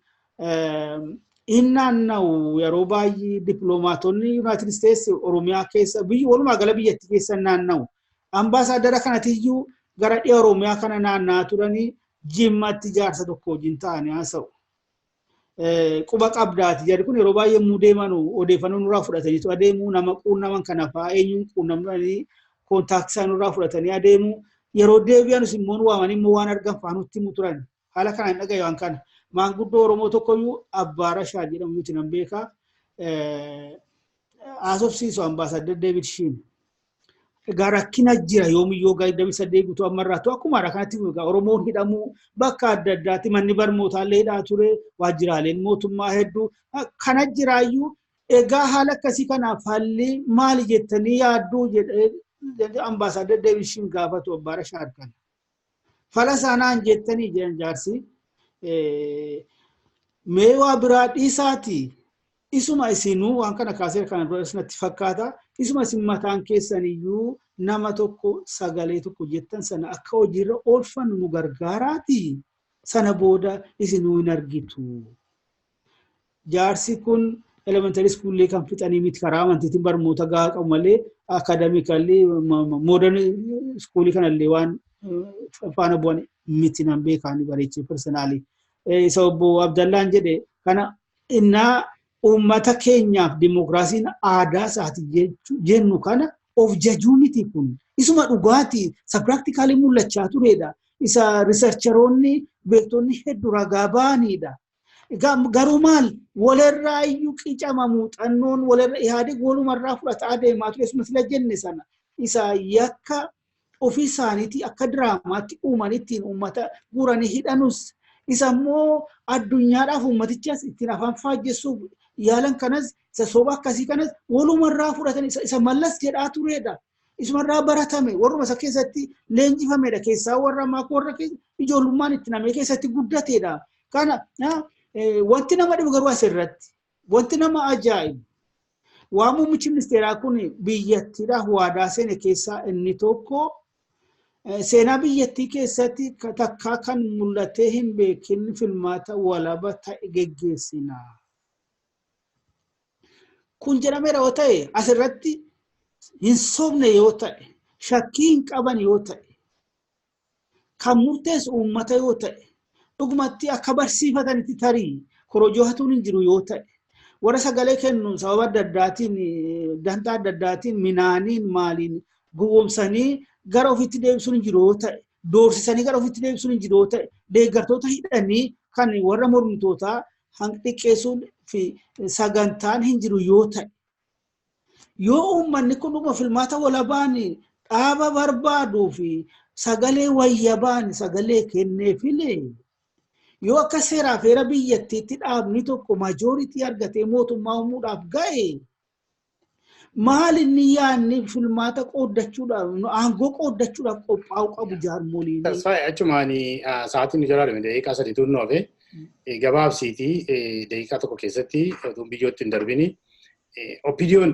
naanna'u yeroo baay'ee dippiloomaatonni Yuunaayitid Isteetsi Oromiyaa keessa walumaa gala biyyattii keessa naanna'u. Ambaasaadara kanatiyyuu gara dhiya Oromiyaa kana naanna'aa turanii Jimmatti jaarsa tokko wajjin ta'anii haasa'u. Quba qabdaati jedhu kun yeroo baay'ee deeman odeeffannoo nurraa fudhatanii adeemuu nama quunnaman kana fa'aa eenyuun quunnamanii koontaaktii nurraa fudhatanii adeemuu yeroo deebi'anus immoo waamanii immoo waan argan fa'aa nutti himu turan. Haala kanaan dhagaye waan kana. Maanguddoo Oromoo tokkoyyuu Abbaa Rashaad jedhamu nuti nan beekaa. Haasofsiisu ambaasaadar David Shin. Egaa rakkina jira yoomiyyuu gaayidamii 8 guutuu ammarraatu akkuma kanatti Oromoon hidhamuu bakka adda addaatti manni barnootaallee hidhaa ture waajjiraaleen mootummaa hedduu kana jiraayyuu egaa haala akkasii kanaaf haalli maali jettanii yaadduu jedhee ambaasaadar David Shin gaafatu Abbaa Rashaad kana. Fala sanaan jettanii jedhan jaarsi meewaa biraa dhiisaati. Isuma isinuu waan kana kaasee kana dura isinitti fakkaata. Isuma isin mataan keessaniyyuu nama tokko sagalee tokko jettan sana akka hojiirra oolfannu nu gargaaraati. Sana booda isinuu hin argitu. Jaarsi kun elementary school kan fixanii miti karaa amantiitiin barnoota gahaa qabu malee academically modern school kanallee waan faana bu'an miti nan beekaani bareechee personally. Isa obbo Abdallaan jedhe kana innaa ummata keenyaaf dimokiraasiin aadaa isaati jennu kana of jajuu miti kun. Isuma dhugaati isa practically mul'achaa turedha. Isa researcheroonni beektonni hedduu ragaa ba'anidha. Garuu maal walirraa iyyuu qicama muuxannoon walirra yaade walumarraa fudhataa deemaa ture isuma jenne sana isa yakka ofii isaaniitii akka diraamaatti uumanitti uummata guuranii hidhanus isa immoo addunyaadhaaf uummatichas ittiin afaan faajjessuuf yaalan kanas isa soba akkasii kanas walumarraa fudhatan isa mallas jedhaa turedha. Isumarraa baratame warruma isa keessatti leenjifamedha keessaa warra maakuu warra ijoollummaan itti namee keessatti guddatedha. Kana wanti nama dhibu garuu asirratti wanti nama ajaa'ibu waan muummichi ministeeraa kun biyyattiidhaaf waadaa seene keessaa inni tokko seenaa biyyattii keessatti takkaa kan mul'atee hin beekin filmaata walaba ta'e geggeessina. Kun jedhameera yoo ta'e asirratti hin sobne yoo ta'e shakkii hin qaban yoo ta'e kan murteessu uummata yoo ta'e dhugumatti akka barsiifatanitti tarii korojoo hatuun hin jiru yoo ta'e warra sagalee kennu sababa adda addaatiin dantaa adda addaatiin minaaniin maaliin gowwoomsanii gara ofitti deebisuun hin jiru yoo ta'e doorsisanii gara ofitti deebisuun hin jiru yoo ta'e deeggartoota hidhanii kan warra mormitootaa hanqiqqeessuun fi sagantaan hin jiru yoo ta'e yoo uummanni kun dhuma filmaata walabaan dhaaba barbaaduu fi sagalee wayyabaan sagalee kennee filee yoo akka seeraa feera biyyattiitti dhaabni tokko majooritii argatee mootummaa uumuudhaaf ga'e maal inni yaanni filmaata qooddachuudhaaf aangoo qooddachuudhaaf qophaa'u qabu jaarmoliin. Tasfayee achumaani sa'aatiin nu jalaa daqiiqaa 3 turnu hafe gabaabsiitii daqiiqaa tokko keessatti oduun biyyootti hin darbini opiniyoon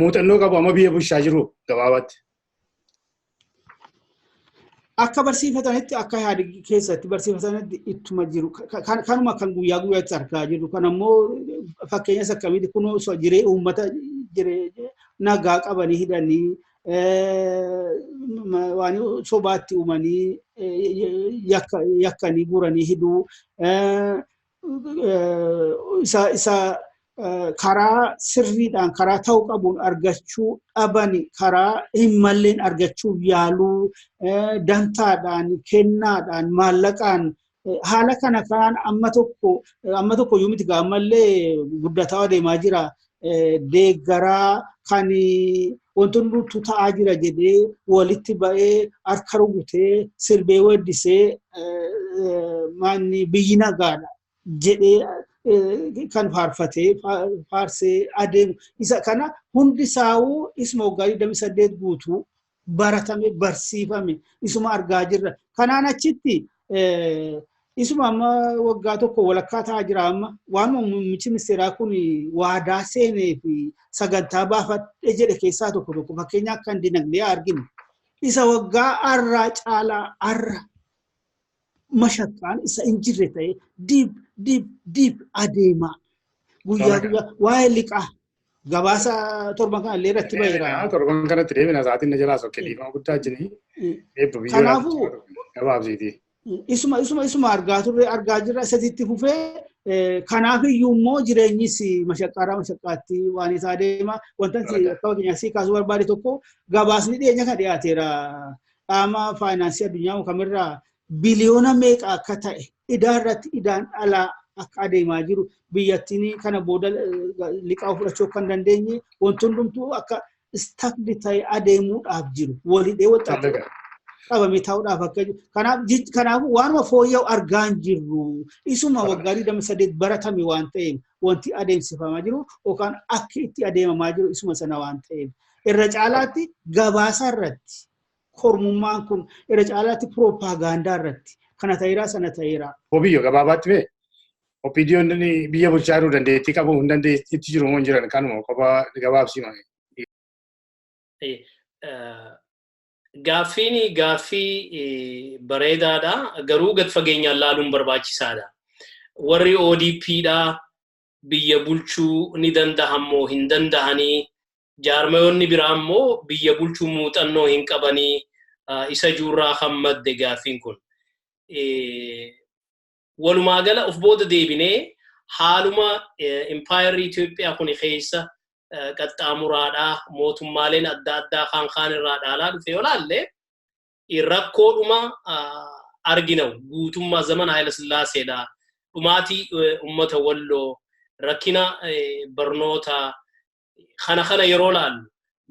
muuxannoo qabu amma biyya bulchaa jiru gabaabatti. Akka barsiifatanitti akka yaada keessatti barsiifatanitti ittuma jiru kanuma kan guyyaa guyyaatti argaa jiru kan ammoo fakkeenyas akkamitti kunoo jiree uummata jiree nagaa qabanii hidhanii waan sobaatti uumanii yakkanii guuranii hidhuu isa karaa sirriidhaan karaa ta'uu qabuun argachuu dhabani karaa hin malleen argachuuf yaaluu dantaadhaan kennaadhaan maallaqaan haala kana kan amma tokko yoo miti gaammallee guddataa deemaa jira deeggaraa kan wantoonni nutu ta'aa jira jedhee walitti ba'ee harka rugutee sirbee weeddisee maanni biyyi nagaadha jedhee kan faarfatee faarsee adeemu isa kana hundi saawuu isuma waggaa 28 guutuu baratame barsiifame isuma argaa jirra kanaan achitti isuma amma waggaa tokko walakkaa ta'aa jira amma waan muummichi ministeeraa kun waadaa seenee fi sagantaa baafadhe jedhe keessaa tokko fakkeenya akka hin dinagdee arginu isa waggaa arraa caalaa arra mashaqaan isa hin jirre ta'e diib adeemaa guyyaa waa'ee liqaa gabaasa torban kana illee irratti baheera. Torban kanatti deemina sa'aatiin na jalaa sokkee dhiifama guddaa jini. Kanaafuu gabaabsiiti. Isuma argaa jirra isatti fufee kanaaf iyyuu immoo jireenyis mashaqaatti waan isaa deema wanta akka fakkeenyaaf si kaasuu barbaade tokko gabaasni dhiyeenya kan dhiyaateera qaama faayinaansii addunyaa kamirraa biliyoona meeqa akka ta'e idaa irratti idaan alaa akka adeemaa jiru biyyattiin kana booda liqaa fudhachuu kan dandeenye wanti hundumtuu akka istakdi ta'e adeemuudhaaf jiru walidhee wanta qabame ta'uudhaaf akka jiru kanaaf waanuma fooyya'u argaa hin jirru isuma waggaa 28 baratame waan ta'eef wanti adeemsifamaa jiru yookaan akka itti adeemamaa jiru isuma sana waan ta'eef irra caalaatti gabaasa irratti kormummaan kun irra caalaatti piroopaagandaa irratti kana ta'eera sana ta'eera. Obbo Biyyoo gabaabaatti mee Opinion biyya bulchaa jiru dandeettii qabu hin dandeettiitti jiru moo jiran kanuma qofa gabaabsi malee. Gaaffii bareedaadha. Garuu gad fageenyaan laaluun barbaachisaadha. Warri ODPdha biyya bulchuu ni dandahamoo hin dandahanii. Jaarmayoonni biraa immoo biyya bulchuu muuxannoo hin qabanii isa juurraa kan madde gaaffiin kun. Walumaa gala of booda deebinee haaluma empire Itoophiyaa kun keessa qaxxaamuraadhaa mootummaaleen adda addaa kaan irraa dhaalaa dhufe yoo laalle rakkoodhuma argina guutummaa zamana Haayila Sillaaseedha. Dhumaatii uummata Walloo rakkina barnoota kana yeroo laallu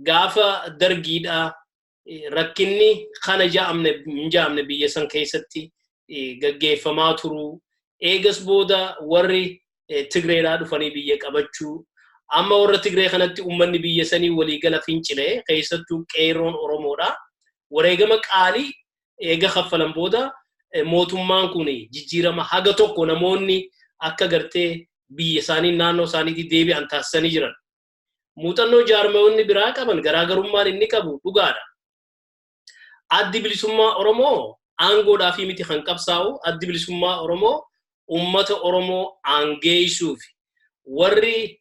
gaafa dargiidha rakkinni kana jaamne biyya san keessatti gaggeeffamaa turu. Eegas booda warri Tigreedhaa dhufanii biyya qabachuu amma warra Tigree kanatti uummanni biyya sanii waliigala fincilee keessattuu qeerroon Oromoodha. Wareegama qaalii eega kaffalan booda mootummaan kun jijjiirama haga tokko namoonni akka gartee biyya isaanii naannoo isaaniitti deebi'an taasisanii jiran. Muuxannoo jaarmayoonni biraa qaban garaagarummaan inni qabu dhugaadha. Addi bilisummaa Oromoo aangoodhaa fi miti kan qabsaa'u addi bilisummaa Oromoo ummata Oromoo aangeessuuf warri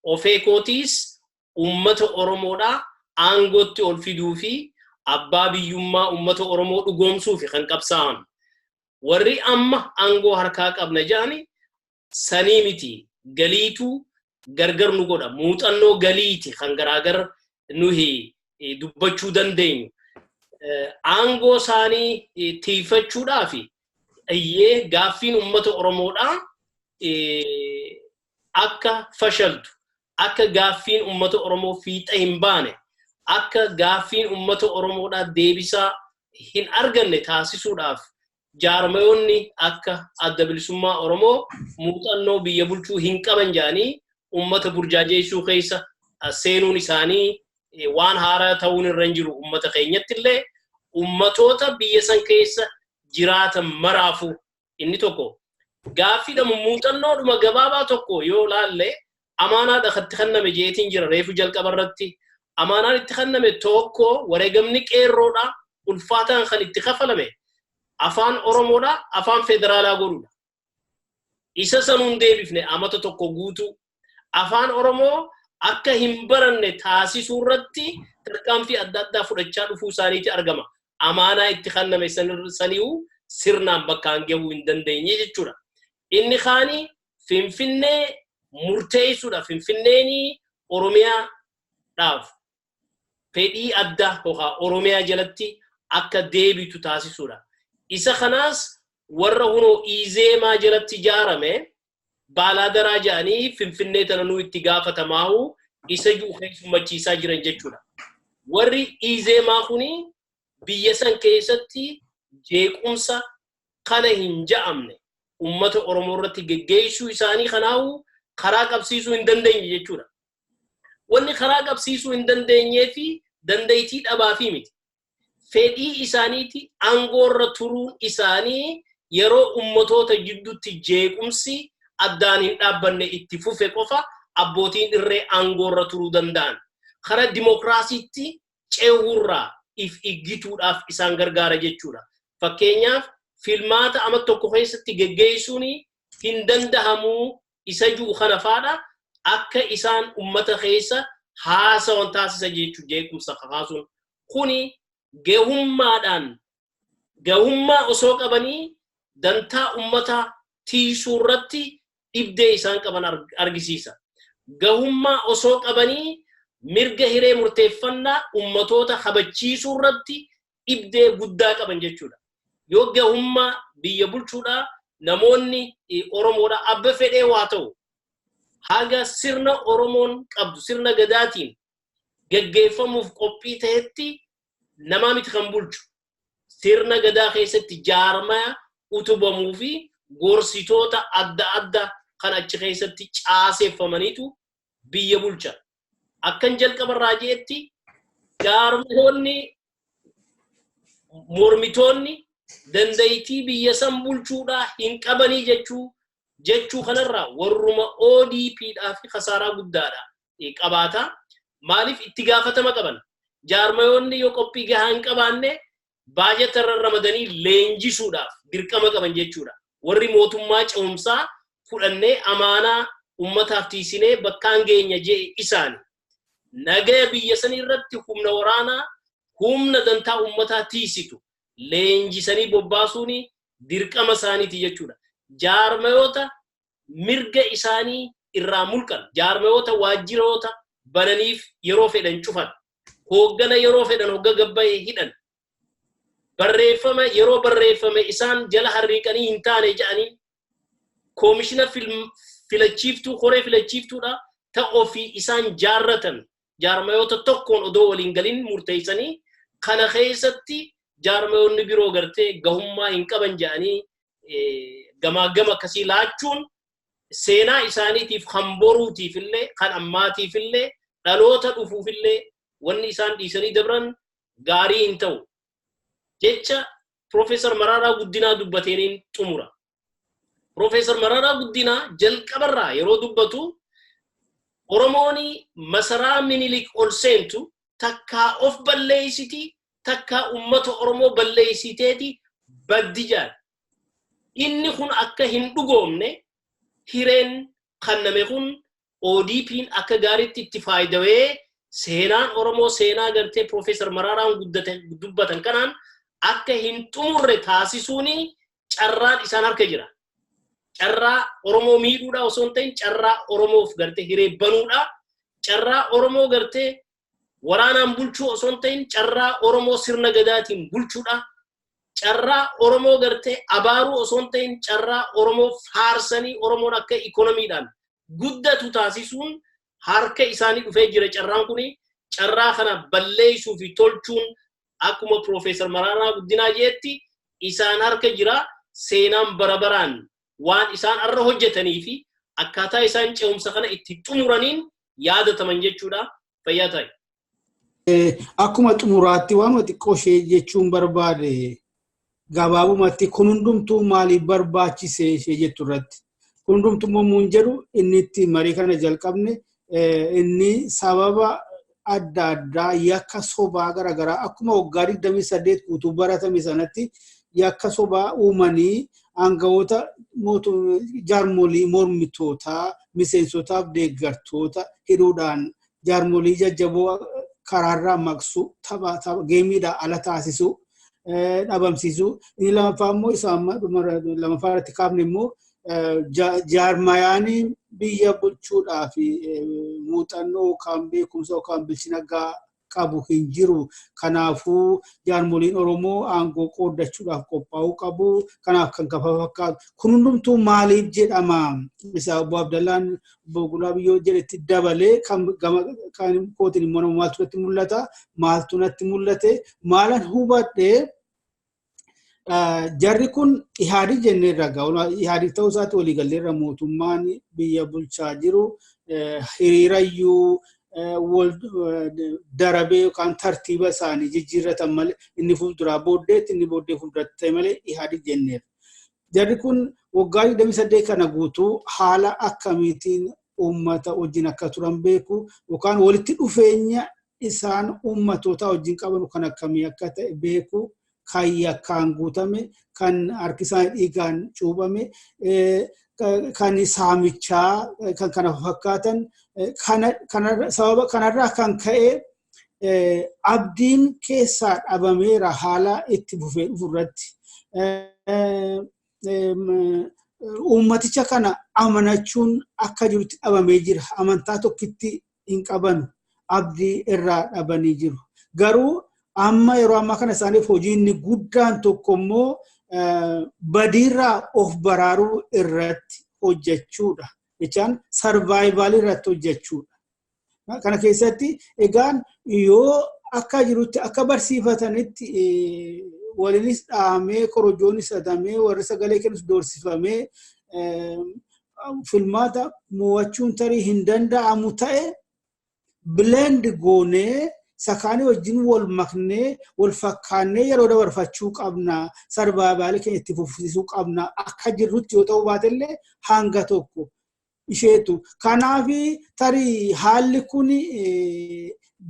ofeekootiis ummata Oromoodha aangootti ol fiduu fi abbaa biyyummaa ummata Oromoo dhugoomsuuf kan qabsaa'an. Warri amma aangoo harkaa qabna jedhani sanii miti galiitu gargar nu godha. Muuxannoo galiiti kan garaagar nuhi dubbachuu dandeenyu. Aangoo isaanii tiifachuudhaaf iyyee gaaffiin ummata Oromoodha akka fashaltu akka gaaffiin ummata Oromoo fiixa hin baane akka gaaffiin ummata Oromoodha deebisaa hin arganne taasisuudhaaf jaarmayoonni akka adda bilisummaa Oromoo muuxannoo biyya bulchuu hin qaban jedhanii ummata burjaajeessuu keessa seenuun isaanii waan haaraa ta'uun irra hin jiru. Ummata keenyatti illee ummatoota biyya san keessa jiraatan maraafu inni tokko gaaffiidhamu muuxannoodhuma gabaabaa tokko yoo laalle amaanaadha itti kenname jeetiin jira reefu jalqaba irratti. Amaanaan itti kenname tokko wareegamni qeerroodha ulfaataan kan itti kafalame afaan Oromoodha afaan federaalaa godhuudha. Isa sanuun deebifne amata tokko guutuu afaan Oromoo akka hin baranne taasisuu irratti tarkaanfii adda addaa fudhachaa dhufuu isaaniiti argama. Amaanaa itti kenname sanii'u sirnaan bakkaan gahuu hin dandeenye jechuudha. Inni kaani Finfinnee murteessuudha. Finfinneeni Oromiyaadhaaf fedhii adda yookaan Oromiyaa jalatti akka deebitu taasisuudha. Isa kanaas warra hunoo Izeemaa jalatti ijaarame baalaadaraa jedhanii Finfinnee tana nuu itti gaafatamaahu isa jiru keessummachiisaa jiran jechuudha. Warri Izeemaa kuni biyya san keessatti jeequmsa kana hin ja'amne ummata Oromoo irratti geggeessuu isaanii kanaahu karaa qabsiisuu hin dandeenye jechuudha. Wanni karaa qabsiisuu hin dandeenyee fi dandeettii dhabaa fi miti. Fedhii isaaniiti aangoo irra turuun isaanii yeroo ummatoota jidduutti jeequmsi addaan hin dhaabbanne itti fufe qofa abbootiin irree aangoo irra turuu danda'an. Karaa dimokiraasiitti ce'uurraa if iggituudhaaf isaan gargaara jechuudha. Fakkeenyaaf filmaata ama tokko keessatti geggeessuun hin dandahamuu isa jiru kana faadha akka isaan ummata keessa haasawan taasisa jechuudha jeequmsa kaasuun. Kuni gahummaa osoo qabanii dantaa ummata tiisuu irratti dhibdee isaan qaban argisiisa. Gahummaa osoo qabanii mirga hiree murteeffannaa ummatoota kabachiisuu irratti dhibdee guddaa qaban jechuudha. Yoo gahummaa biyya bulchuudha namoonni Oromoodha abba fedhee waa ta'u haga sirna Oromoon qabdu sirna gadaatiin gaggeeffamuuf qophii ta'etti namaa miti kan bulchu sirna gadaa keessatti jaarmaa utubamuu fi gorsitoota adda addaa kan achi keessatti caaseeffamaniitu biyya bulcha. Akkan jalqabarraa jeetti jaarmoonni mormitoonni dandeettii biyya san bulchuudhaa hin qabanii jechuu jechuu kanarraa warruma ODPdhaa fi khasaaraa guddaadha qabaata. Maaliif itti gaafatama qaban? Jaarmayoonni yoo qophii gahaa hin qabaanne baajata irra ramadanii leenjisuudhaaf dirqama qaban jechuudha. Warri mootummaa ce'umsaa fudhannee amaanaa ummataaf tiisinee bakkaan geenya jee isaani. Nagaya biyya sanii irratti humna waraanaa, humna dantaa ummataa tiisitu leenjisanii bobbaasuuni dirqama isaaniiti jechuudha. Jaarmayoota mirga isaanii irraa mulqan, jaarmayoota waajjiroota bananiif yeroo fedhan cufan, hooggana yeroo fedhan hogga gabbayee hidhan, barreeffama yeroo barreeffame isaan jala harriiqanii hin taane jedhanii koomishina filachiiftuu koree filachiiftuudha ta'oo fi isaan jaarratan jaarmayoota tokkoon odoo waliin galin murteessanii kana keessatti jaarmayoonni biroo gartee gahummaa hin qaban jedhanii gamaagama akkasii laachuun seenaa isaaniitiif kan boruutiif illee kan ammaatiif illee dhaloota dhufuuf illee wanni isaan dhiisanii dabran gaarii hin ta'u. Jecha Profeesar Mararaa Guddinaa dubbateeniin xumura. Profeesar Mararaa Guddinaa jalqabarraa yeroo dubbatu Oromooni masaraa Minilik ol seentu takkaa of balleessiti, takkaa ummata Oromoo balleessiteeti baddi jaan. Inni kun akka hin dhugoomne hireen kanname kun ODP'n akka gaariitti itti faayidawee seenaan Oromoo seenaa gartee Profeesar Mararaan dubbatan kanaan akka hin xumurre taasisuuni carraan isaan harka jira. Carraa Oromoo miidhuudha osoo hin ta'in carraa Oromoof gartee hiree banuudha. Carraa Oromoo gartee waraanaan bulchuu osoo hin ta'in carraa Oromoo sirna gadaatiin bulchuudha. Carraa Oromoo gartee abaaruu osoo hin ta'in carraa Oromoo faarsanii Oromoon akka ikonomiidhaan guddatu taasisuun harka isaanii dhufee jira. Carraan kuni carraa kana balleessuu fi tolchuun akkuma Profeesar Mararaa Guddinaa jeetti isaan harka jira. Seenaan barabaraan waan isaan arra hojjetanii fi akkaataa isaan ce'umsa kana itti xumuraniin yaadataman jechuudha. Fayyaa ta'e. Akkuma xumuraatti waan xiqqoo ishee jechuun barbaade gabaabumatti kun hundumtuu maaliif barbaachise ishee jettu irratti. Kun hundumtuu muun jedhu inni itti marii kana jalqabne inni sababa adda addaa yakka sobaa garaagaraa akkuma waggaa 28 guutuu baratame sanatti yakka sobaa uumanii aangawoota jaarmolii mormitootaa miseensotaaf deeggartoota hidhuudhaan jaarmolii jajjaboo karaarraa maqsu tapha geemiidhaan ala taasisu dhabamsiisu. Inni lammaffaa immoo isaan lammaffaa irratti kaafne immoo jaarmayaanii biyya bulchuudhaa fi muuxannoo yookaan beekumsa yookaan bilchina qabu hin jiru. Kanaafuu jaarmoliin Oromoo aangoo qooddachuudhaaf qophaa'uu qabu. Kanaaf kan kafa fakkaatu. Kun hundumtuu maaliif jedhama? Isa Obbo Abdallaan Obbo Biyyoo jedhetti dabalee kan kootiin immoo maaltu natti mul'ata? Maaltu natti mul'ate? Maalan hubadhee jarri kun ihaadii jennee irraa ihaadii ta'uu isaatti waliigalleerra mootummaan biyya bulchaa jiru hiriirayyuu darabee yookaan tartiiba isaanii jijjiirratan malee inni fuulduraa booddeetti inni booddee fuulduratti ta'e malee ihaadii jenneerra. Jarri kun waggaa 28 kana guutuu haala akkamiitiin uummata wajjin akka turan beeku yookaan walitti dhufeenya isaan uummatoota wajjin qaban kan akkamii akka ta'e beeku. Kan yakkaan guutame, kan harki isaanii dhiigaan cuubame, kan saamichaa, kan kana fakkaatan, sababa kanarraa kan ka'e abdiin keessaa dhabameera haala itti fufee dhufu irratti. Uummaticha kana amanachuun akka jirutti dhabamee jira. Amantaa tokkitti hin qaban abdii irraa dhabanii jiru. Garuu amma yeroo ammaa kana isaaniif hojiin guddaan tokko immoo badiirraa of baraaruu irratti hojjechuudha. Jechaan sarvaayivaalii irratti hojjechuudha. Kana keessatti egaan yoo akka jirutti akka barsiifatanitti waliinis dhahamee korojoonis hatamee warri sagalee kennus doorsifamee filmaata mo'achuun tarii hin danda'amu ta'e blend goonee sakaanii wajjin wal maknee wal fakkaannee yeroo dabarfachuu qabna sarbaabaalee keenya itti fufsiisuu qabna akka jirrutti yoo ta'u baatellee hanga tokko isheetu kanaafi tarii haalli kun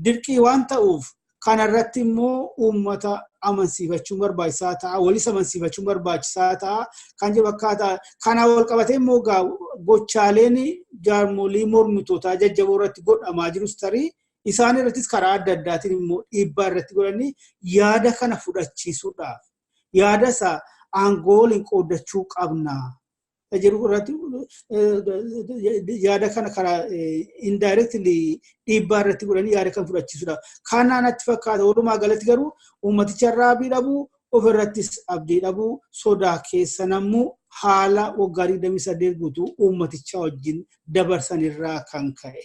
dirqii waan ta'uuf kanarratti immoo uummata amansiifachuun barbaachisaa ta'a walis amansiifachuun barbaachisaa ta'a kan jedhu akkaataa kana wal qabatee immoo gochaaleen jaarmolii mormitootaa jajjaboo irratti godhamaa jirus tarii isaan irrattis karaa adda addaatiin immoo dhiibbaa irratti godhanii yaada kana fudhachiisuudhaaf yaada isaa aangooliin qooddachuu qabna jiru irratti yaada kana karaa indirectly dhiibbaa irratti godhanii yaada kan fudhachiisuudhaaf kanaan itti fakkaata walumaa galatti garuu uummaticha irraa abdii dhabuu ofirrattis abdii dhabuu sodaa keessa namuu haala waggaa 28 guutuu uummaticha wajjin dabarsanirraa kan ka'e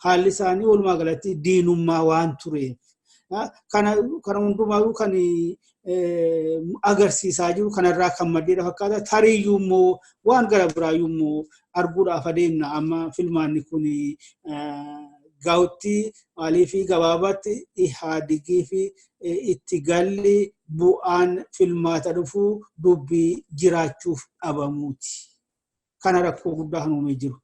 haalli isaanii walumaa galatti diinummaa waan tureef kana hundumaa kan agarsiisaa jiru kanarraa kan maddeedha fakkaata tariiyyuu immoo waan gara biraayyuu immoo arguudhaaf adeemna amma filmaanni kun gaawutti maalii fi gabaabaatti ihaadigii fi itti galli bu'aan filmaata dhufuu dubbii jiraachuuf dhabamuuti kana rakkoo guddaa kan uumee jiru.